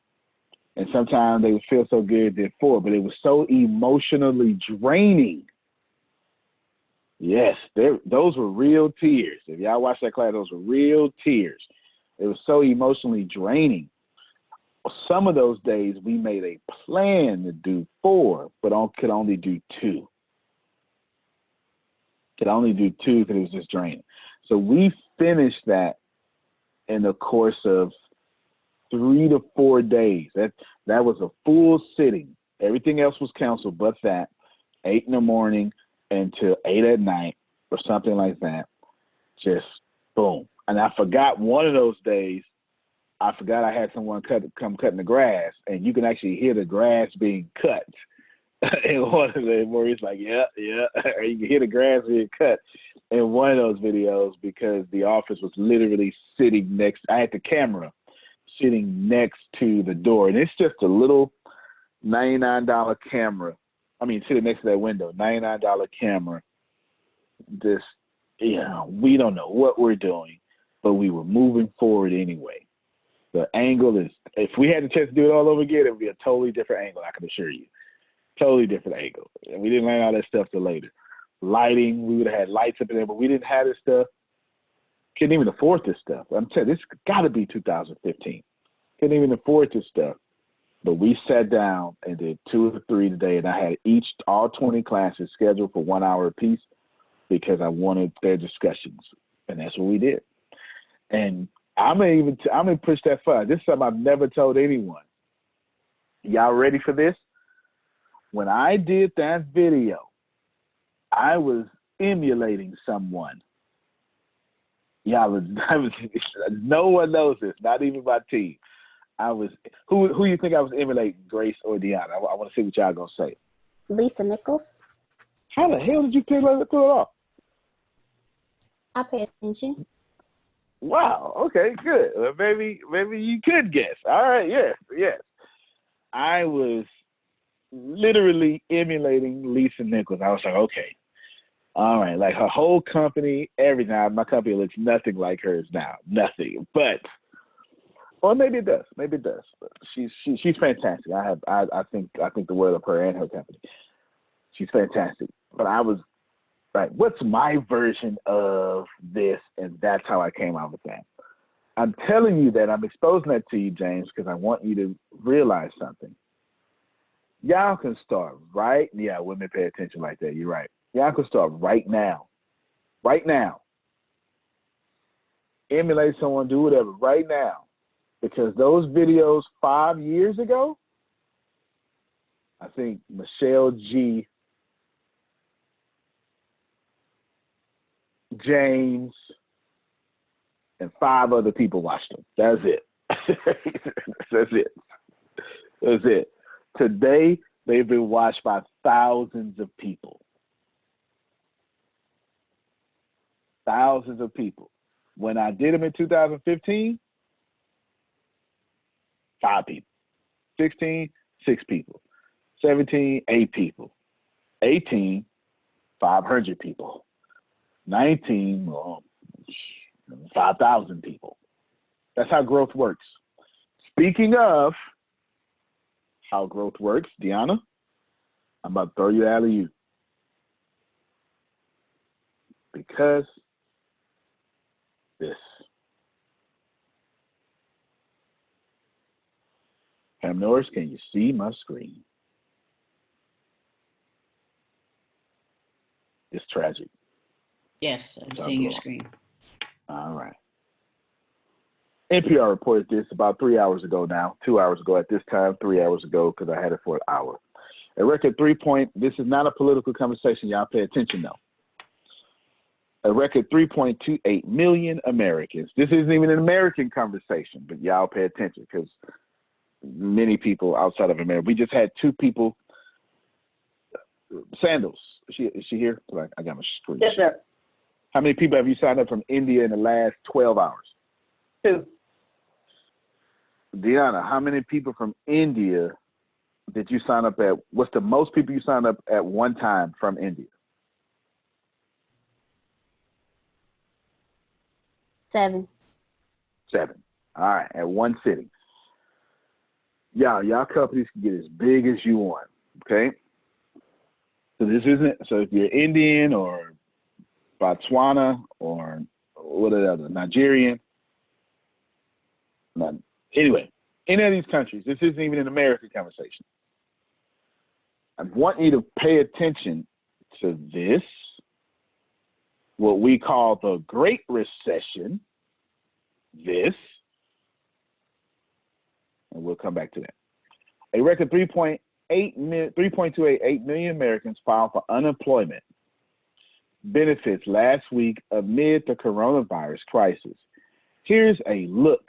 And sometimes they would feel so good, did 4, but it was so emotionally draining. Yes, those were real tears. If y'all watch that class, those were real tears. It was so emotionally draining. Some of those days we made a plan to do 4, but could only do 2. Could only do 2 because it was just draining. So we finished that in the course of 3 to 4 days. That was a full sitting. Everything else was canceled but that. 8 in the morning until 8 at night or something like that. Just boom. And I forgot one of those days, I forgot I had someone come cutting the grass, and you can actually hear the grass being cut. In one of them where he's like, yeah. Or you can hear the grass being cut in one of those videos because the office was literally sitting next. I had the camera sitting next to the door, and it's just a little $99 camera. I mean, sitting next to that window, $99 camera. This, we don't know what we're doing, but we were moving forward anyway. The angle is, if we had the chance to do it all over again, it would be a totally different angle, I can assure you. Totally different angle. And we didn't learn all that stuff till later. Lighting, we would have had lights up in there, but we didn't have this stuff. Couldn't even afford this stuff. I'm telling you, this got to be 2015. Couldn't even afford this stuff. But we sat down and did 2 or 3 today, and I had all 20 classes scheduled for 1 hour apiece because I wanted their discussions, and that's what we did. And I'm gonna push that far. This is something I've never told anyone. Y'all ready for this? When I did that video, I was emulating someone. No one knows this, not even my team. Who you think I was emulating, Grace or Deanna? I want to see what y'all gonna say. Lisa Nichols. How the hell did you pull it off? I pay attention. Wow. Okay. Good. Well, maybe you could guess. All right. Yes. I was literally emulating Lisa Nichols. I was like, okay, all right. Like her whole company, everything. My company looks nothing like hers now. Nothing. But. Or maybe it does. But she's fantastic. I think the world of her and her company. She's fantastic. But I was like, what's my version of this? And that's how I came out with that. I'm telling you that, I'm exposing that to you, James, because I want you to realize something. Y'all can start right. Yeah, women pay attention like that. You're right. Y'all can start right now. Right now. Emulate someone, do whatever right now. Because those videos 5 years ago, I think Michelle G, James, and 5 other people watched them. That's it. That's it. Today, they've been watched by thousands of people. Thousands of people. When I did them in 2015, 5 people. 16, 6 people. 17, 8 people. 18, 500 people. 19, well, 5,000 people. That's how growth works. Speaking of how growth works, Deanna, I'm about to throw you out of you. Because this. Pam Norris, can you see my screen? It's tragic. Yes, I'm seeing your screen. All right. NPR reported this about 3 hours ago now, 2 hours ago at this time, 3 hours ago, because I had it for an hour. A record this is not a political conversation, y'all pay attention though. A record 3.28 million Americans. This isn't even an American conversation, but y'all pay attention because many people outside of America, we just had 2 people, Sandals, is she here? I got my screen. Yes, sir. How many people have you signed up from India in the last 12 hours? 2. Deanna, how many people from India did you sign up at? What's the most people you signed up at one time from India? 7. 7. All right, at one sitting. Y'all companies can get as big as you want, okay? So this isn't, so if you're Indian or Botswana or what are the other, Nigerian, anyway, any of these countries, this isn't even an American conversation. I want you to pay attention to this, what we call the Great Recession, this, and we'll come back to that. A record 3.28 million Americans filed for unemployment benefits last week amid the coronavirus crisis. Here's a look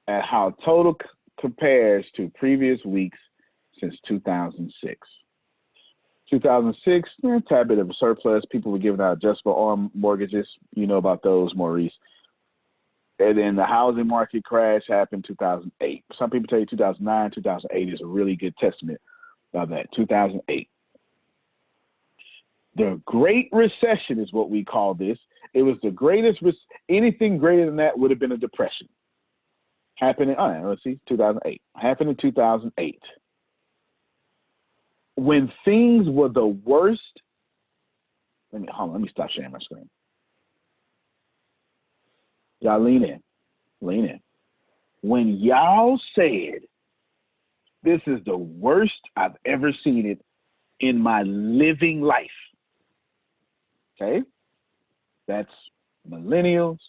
at how total compares to previous weeks since 2006. 2006, a tad bit of a surplus. People were giving out adjustable arm mortgages. You know about those, Maurice. And then the housing market crash happened 2008. Some people tell you 2009, 2008 is a really good testament of that. 2008. The Great Recession is what we call this. It was the greatest, anything greater than that would have been a depression. Happened in, let's see, 2008. Happened in 2008. When things were the worst, let me stop sharing my screen. Y'all lean in. When y'all said, this is the worst I've ever seen it in my living life, okay? That's millennials,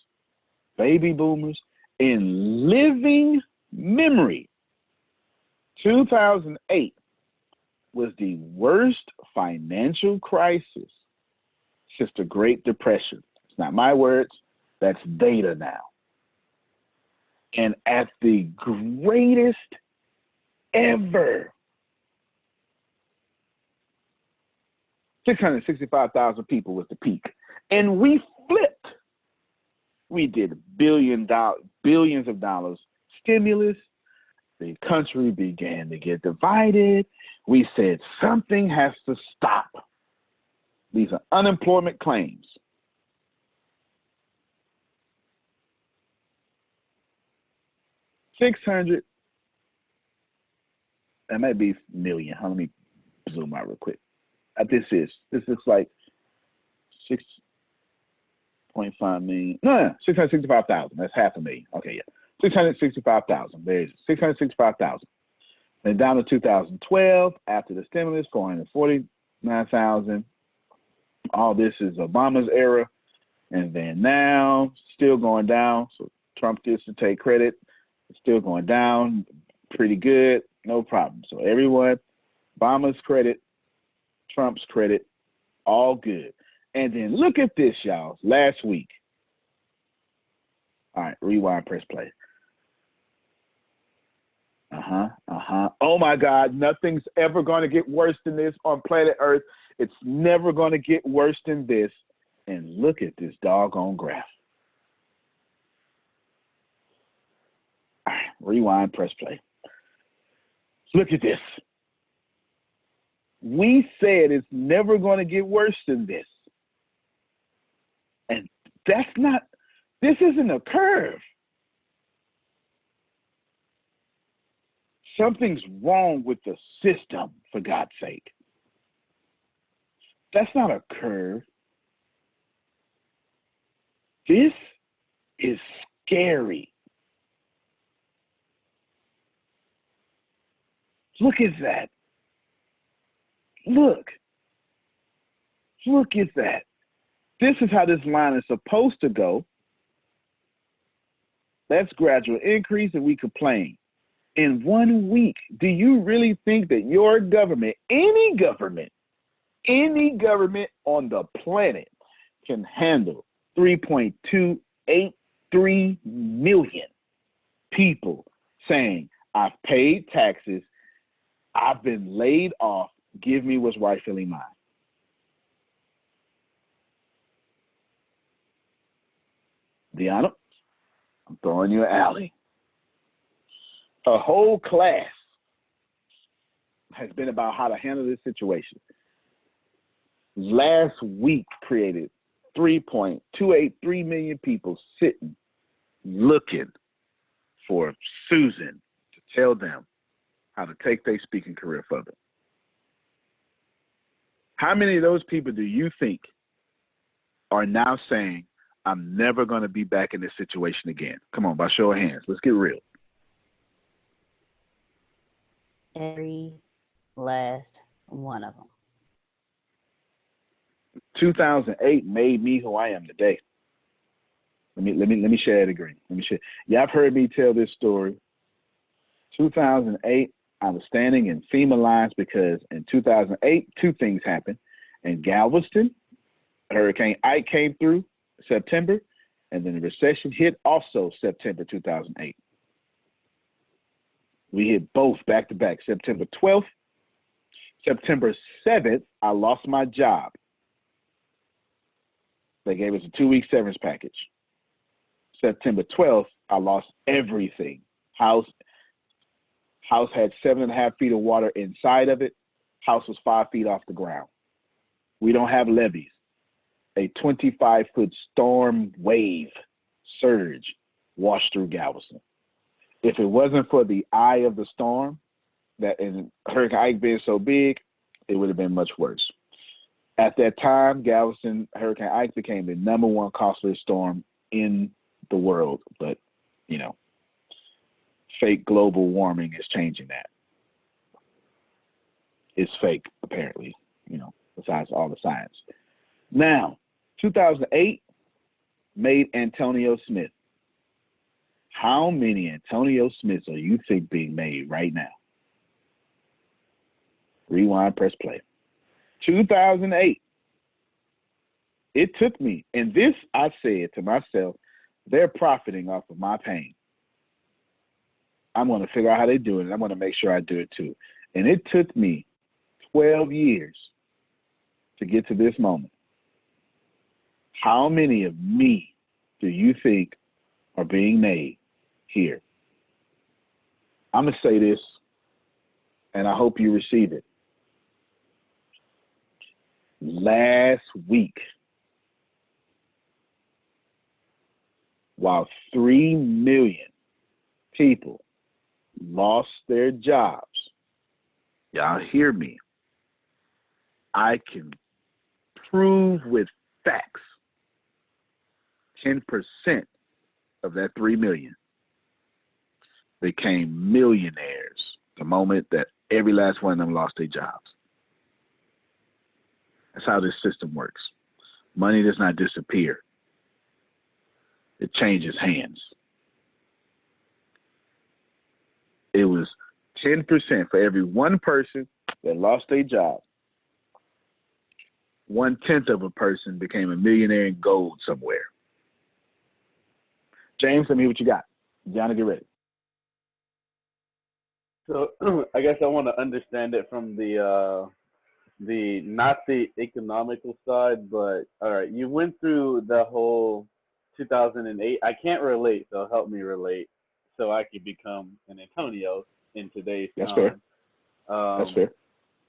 baby boomers, in living memory. 2008 was the worst financial crisis since the Great Depression. It's not my words. That's data now. And at the greatest ever, 665,000 people was the peak. And we flipped. We did billions of dollars stimulus. The country began to get divided. We said something has to stop. These are unemployment claims. 600, that might be million. Let me zoom out real quick. This is like 6.5 million. No, 665,000. That's half a million. Okay, yeah. 665,000. There's 665,000. Then down to 2012, after the stimulus, 449,000. All this is Obama's era. And then now, still going down. So Trump gets to take credit. It's still going down pretty good, no problem. So everyone, Obama's credit, Trump's credit, all good. And then look at this, y'all, last week. All right, rewind, press play. Oh my God, nothing's ever going to get worse than this on planet Earth. It's never going to get worse than this. And look at this doggone graph. Rewind, press play. Look at this. We said it's never going to get worse than this. And this isn't a curve. Something's wrong with the system, for God's sake. That's not a curve. This is scary. Look at that. Look at that. This is how this line is supposed to go. That's gradual increase, and we complain. In 1 week, do you really think that your government, any government on the planet can handle 3.283 million people saying, I've paid taxes, I've been laid off, give me what's rightfully mine? Deanna, I'm throwing you an alley. A whole class has been about how to handle this situation. Last week created 3.283 million people sitting, looking for Susan to tell them how to take their speaking career further. How many of those people do you think are now saying, I'm never going to be back in this situation again? Come on, by show of hands, let's get real. Every last one of them. 2008 made me who I am today. Let me share that agree. Yeah, I've heard me tell this story. 2008, I was standing in FEMA lines because in 2008, two things happened. In Galveston, Hurricane Ike came through September, and then the recession hit also September 2008. We hit both back to back. September 12th, September 7th, I lost my job. They gave us a 2-week severance package. September 12th, I lost everything. House had 7.5 feet of water inside of it. House was 5 feet off the ground. We don't have levees. A 25-foot storm wave surge washed through Galveston. If it wasn't for the eye of the storm, that and Hurricane Ike being so big, it would have been much worse. At that time, Galveston, Hurricane Ike became the #1 costliest storm in the world. But, you know, fake global warming is changing that. It's fake, apparently, you know, besides all the science. Now, 2008 made Antonio Smith. How many Antonio Smiths are you think being made right now? Rewind, press play. 2008. It took me, and this I said to myself, they're profiting off of my pain. I'm going to figure out how they do it, and I'm going to make sure I do it too. And it took me 12 years to get to this moment. How many of me do you think are being made here? I'm going to say this, and I hope you receive it. Last week, while 3 million people lost their jobs, y'all hear me, I can prove with facts 10% of that 3 million became millionaires the moment that every last one of them lost their jobs. That's how this system works. Money does not disappear. It changes hands. It was 10% for every one person that lost their job. 1/10 of a person became a millionaire in gold somewhere. James, let me hear what you got. Johnny, get ready. So I guess I want to understand it from the not the economical side, but all right, you went through the whole 2008. I can't relate, so help me relate, so I could become an Antonio in today's That's time. fair. That's fair.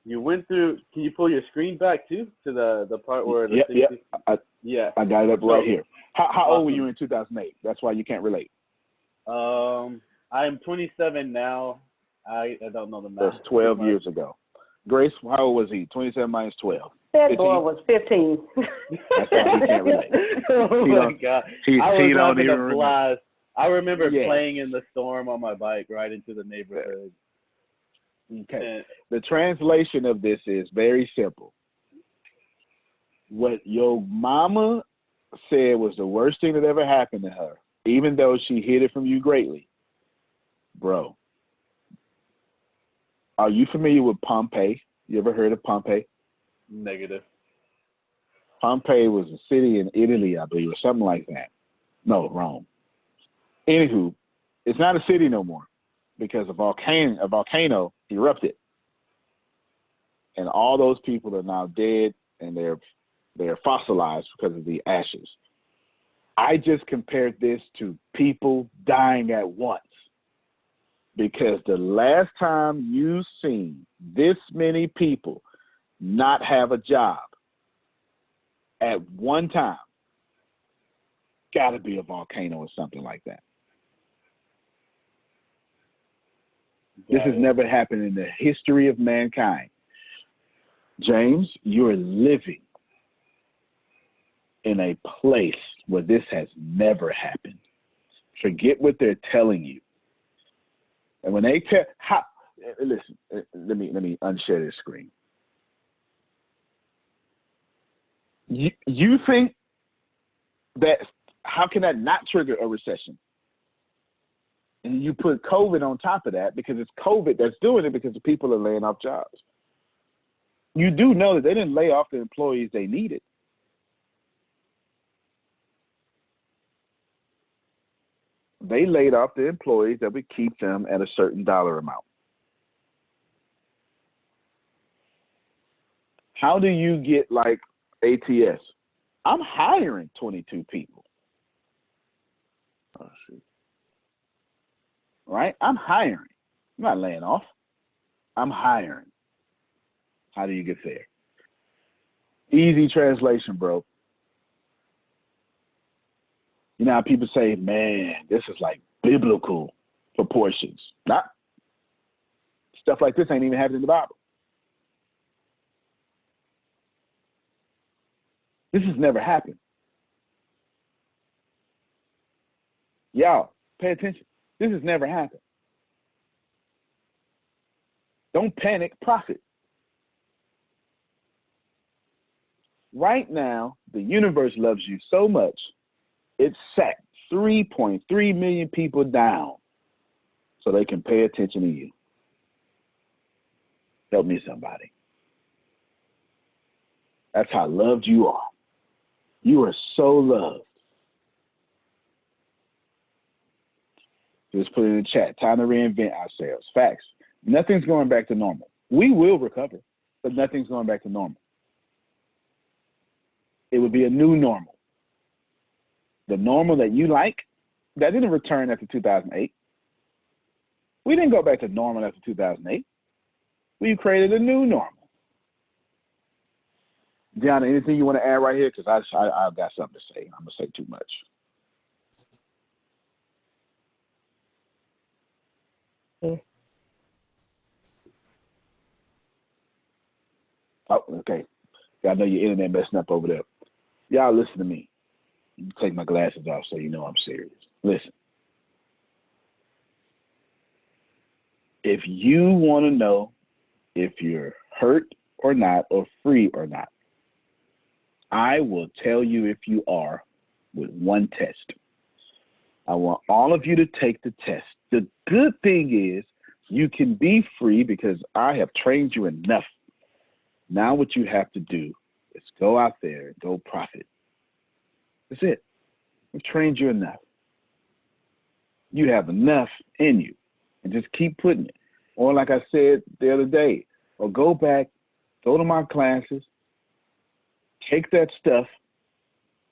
You went through. Can you pull your screen back too to the part where the yeah, I got it up right here. How awesome. old were you in 2008? That's why you can't relate. I'm 27 now. I don't know the math. That's 12 years ago. Grace, how old was he? 27 minus 12. That boy was 15. That's why he can't relate. Oh my God! I was having a blast. I remember Yeah. playing in the storm on my bike right into the neighborhood. Okay. And the translation of this is very simple. What your mama said was the worst thing that ever happened to her, even though she hid it from you greatly. Bro, are you familiar with Pompeii? You ever heard of Pompeii? Negative. Pompeii was a city in Italy, I believe, or something like that. No, Rome. Anywho, it's not a city no more because a volcano erupted. And all those people are now dead and they're fossilized because of the ashes. I just compared this to people dying at once. Because the last time you've seen this many people not have a job at one time, gotta be a volcano or something like that. This has never happened in the history of mankind. James, you're living in a place where this has never happened. Forget what they're telling you. And when they tell, listen, let me unshare this screen. You think that, how can that not trigger a recession? And you put COVID on top of that because it's COVID that's doing it because the people are laying off jobs. You do know that they didn't lay off the employees they needed. They laid off the employees that would keep them at a certain dollar amount. How do you get like ATS? I'm hiring 22 people. Oh, shoot. Right? I'm hiring. I'm not laying off. I'm hiring. How do you get there? Easy translation, bro. You know how people say, man, this is like biblical proportions. Not stuff like this ain't even happened in the Bible. This has never happened. Y'all, pay attention. This has never happened. Don't panic, profit. Right now, the universe loves you so much, it sat 3.3 million people down so they can pay attention to you. Help me, somebody. That's how loved you are. You are so loved. Just put it in the chat. Time to reinvent ourselves. Facts. Nothing's going back to normal. We will recover, but nothing's going back to normal. It would be a new normal. The normal that you like, that didn't return after 2008. We didn't go back to normal after 2008. We created a new normal. Deanna, anything you want to add right here? Because I've got something to say. I'm going to say too much. Oh, okay. I know your internet messing up over there. Y'all listen to me. Take my glasses off so you know I'm serious. Listen. If you want to know if you're hurt or not, or free or not, I will tell you if you are with one test. I want all of you to take the test. The good thing is you can be free because I have trained you enough. Now what you have to do is go out there and go profit. That's it. I've trained you enough. You have enough in you, and just keep putting it. Or like I said the other day, or go back, go to my classes, take that stuff,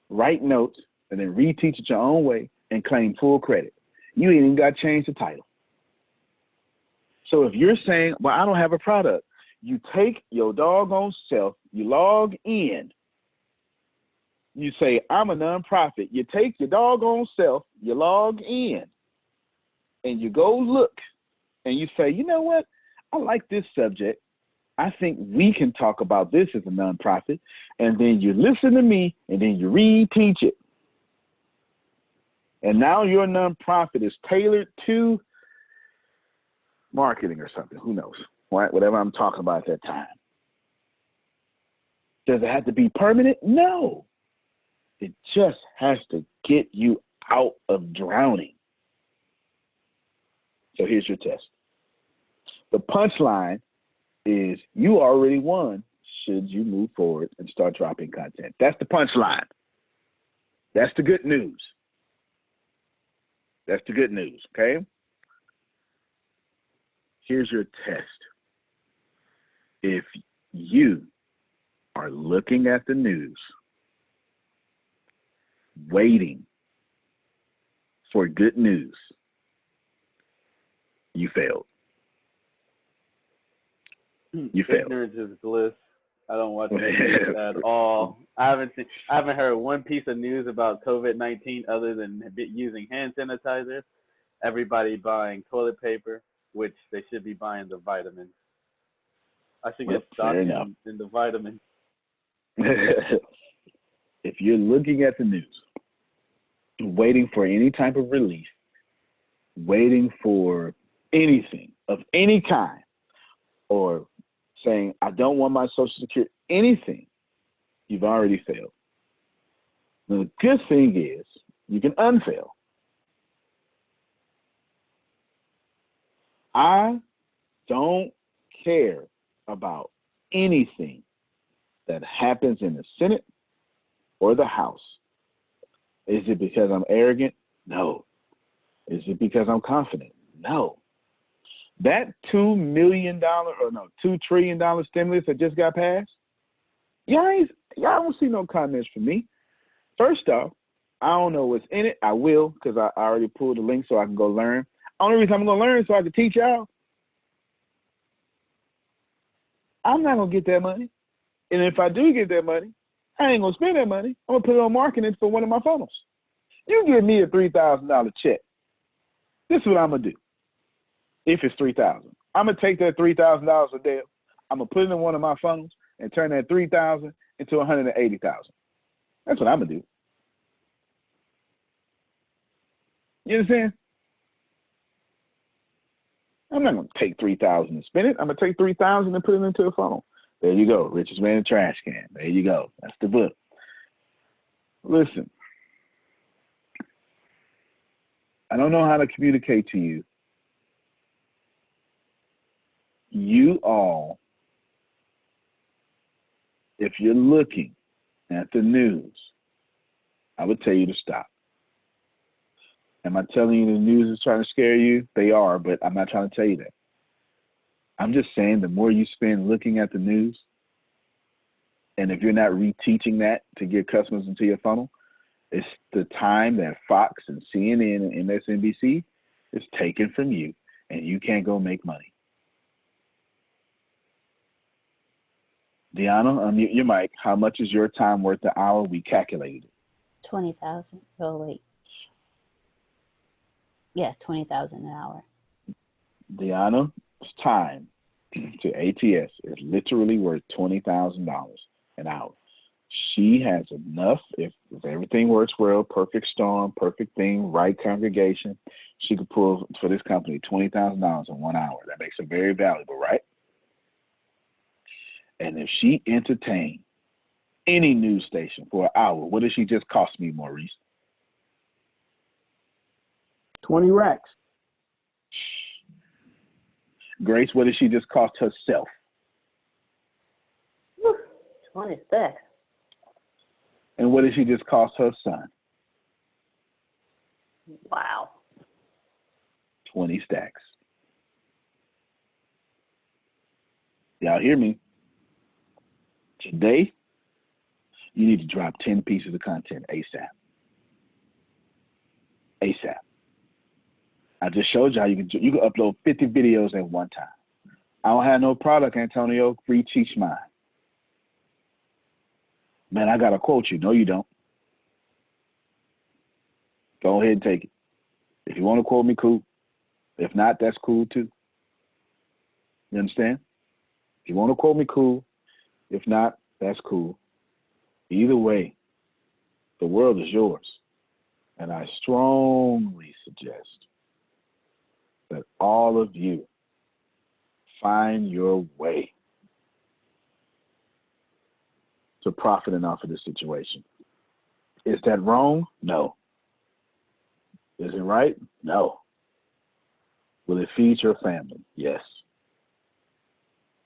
write notes, and then reteach it your own way and claim full credit. You ain't even got to change the title. So if you're saying, well, I don't have a product, You take your doggone self, you log in, you say, I'm a nonprofit. You take your doggone self, you log in, and you go look, and you say, you know what? I like this subject. I think we can talk about this as a nonprofit. And then you listen to me, and then you reteach it. And now your nonprofit is tailored to marketing or something. Who knows? Right? Whatever I'm talking about at that time. Does it have to be permanent? No. It just has to get you out of drowning. So here's your test. The punchline is you already won should you move forward and start dropping content. That's the punchline. That's the good news. That's the good news, okay? Here's your test. If you are looking at the news, waiting for good news, you failed. You failed. Ignorance is bliss. I don't watch the news at all. I haven't heard one piece of news about COVID-19 other than using hand sanitizer. Everybody buying toilet paper, which they should be buying the vitamins. I should get stocked in the vitamins. If you're looking at the news, waiting for any type of relief, waiting for anything of any kind, or saying, I don't want my Social Security, anything, you've already failed. Now, the good thing is you can unfail. I don't care about anything that happens in the Senate or the House. Is it because I'm arrogant? No. Is it because I'm confident? No. That $2 trillion stimulus that just got passed, y'all don't see no comments from me. First off, I don't know what's in it. I will, because I already pulled the link so I can go learn. Only reason I'm going to learn is so I can teach y'all. I'm not going to get that money. And if I do get that money, I ain't going to spend that money. I'm going to put it on marketing for one of my funnels. You give me a $3,000 check. This is what I'm going to do. If it's $3,000, I'm going to take that $3,000 a day. I'm going to put it in one of my funnels and turn that $3,000 into $180,000. That's what I'm going to do. You understand? I'm not going to take $3,000 and spend it. I'm going to take $3,000 and put it into a funnel. There you go. Richest Man in Trash Can. There you go. That's the book. Listen, I don't know how to communicate to you. You all, if you're looking at the news, I would tell you to stop. Am I telling you the news is trying to scare you? They are, but I'm not trying to tell you that. I'm just saying the more you spend looking at the news, and if you're not reteaching that to get customers into your funnel, it's the time that Fox and CNN and MSNBC is taken from you, and you can't go make money. Deanna, unmute your mic. How much is your time worth the hour? We calculated it. 20,000. Oh wait. Yeah, 20,000 an hour. Deanna's time to ATS is literally worth $20,000 an hour. She has enough, if everything works well, perfect storm, perfect thing, right congregation, she could pull for this company $20,000 in 1 hour. That makes her very valuable, right? And if she entertained any news station for an hour, what does she just cost me, Maurice? 20 racks. Grace, what did she just cost herself? 20 stacks. And what did she just cost her son? Wow. 20 stacks. Y'all hear me? Today, you need to drop 10 pieces of content ASAP. ASAP. I just showed you how you can upload 50 videos at one time. I don't have no product, Antonio. Free teach mine. Man, I got to quote you. No, you don't. Go ahead and take it. If you want to quote me, cool. If not, that's cool too. You understand? If you want to quote me, cool. If not, that's cool. Either way, the world is yours. And I strongly suggest that all of you find your way to profiting off of this situation. Is that wrong? No. Is it right? No. Will it feed your family? Yes.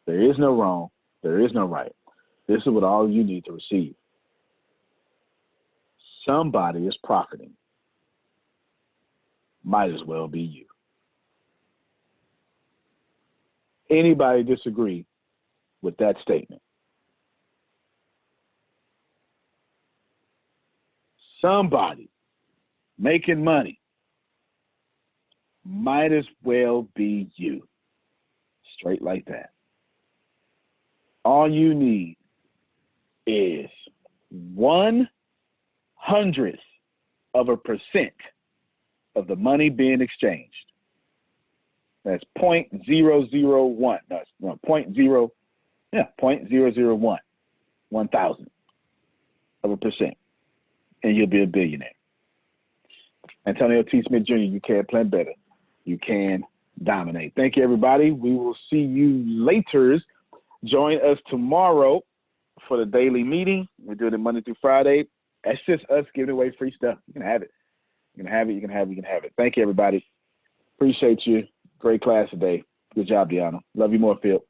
There is no wrong. There is no right. This is what all you need to receive. Somebody is profiting. Might as well be you. Anybody disagree with that statement? Somebody making money might as well be you. Straight like that. All you need is 1/100th of a percent of the money being exchanged. That's 0.001. No, 0.001. 1,000 of a percent. And you'll be a billionaire. Antonio T. Smith Jr., you can plan better. You can dominate. Thank you, everybody. We will see you later. Join us tomorrow for the daily meeting. We're doing it Monday through Friday. That's just us giving away free stuff. You can have it. You can have it. You can have it. You can have it. Thank you, everybody. Appreciate you. Great class today. Good job, Deanna. Love you more, Phil.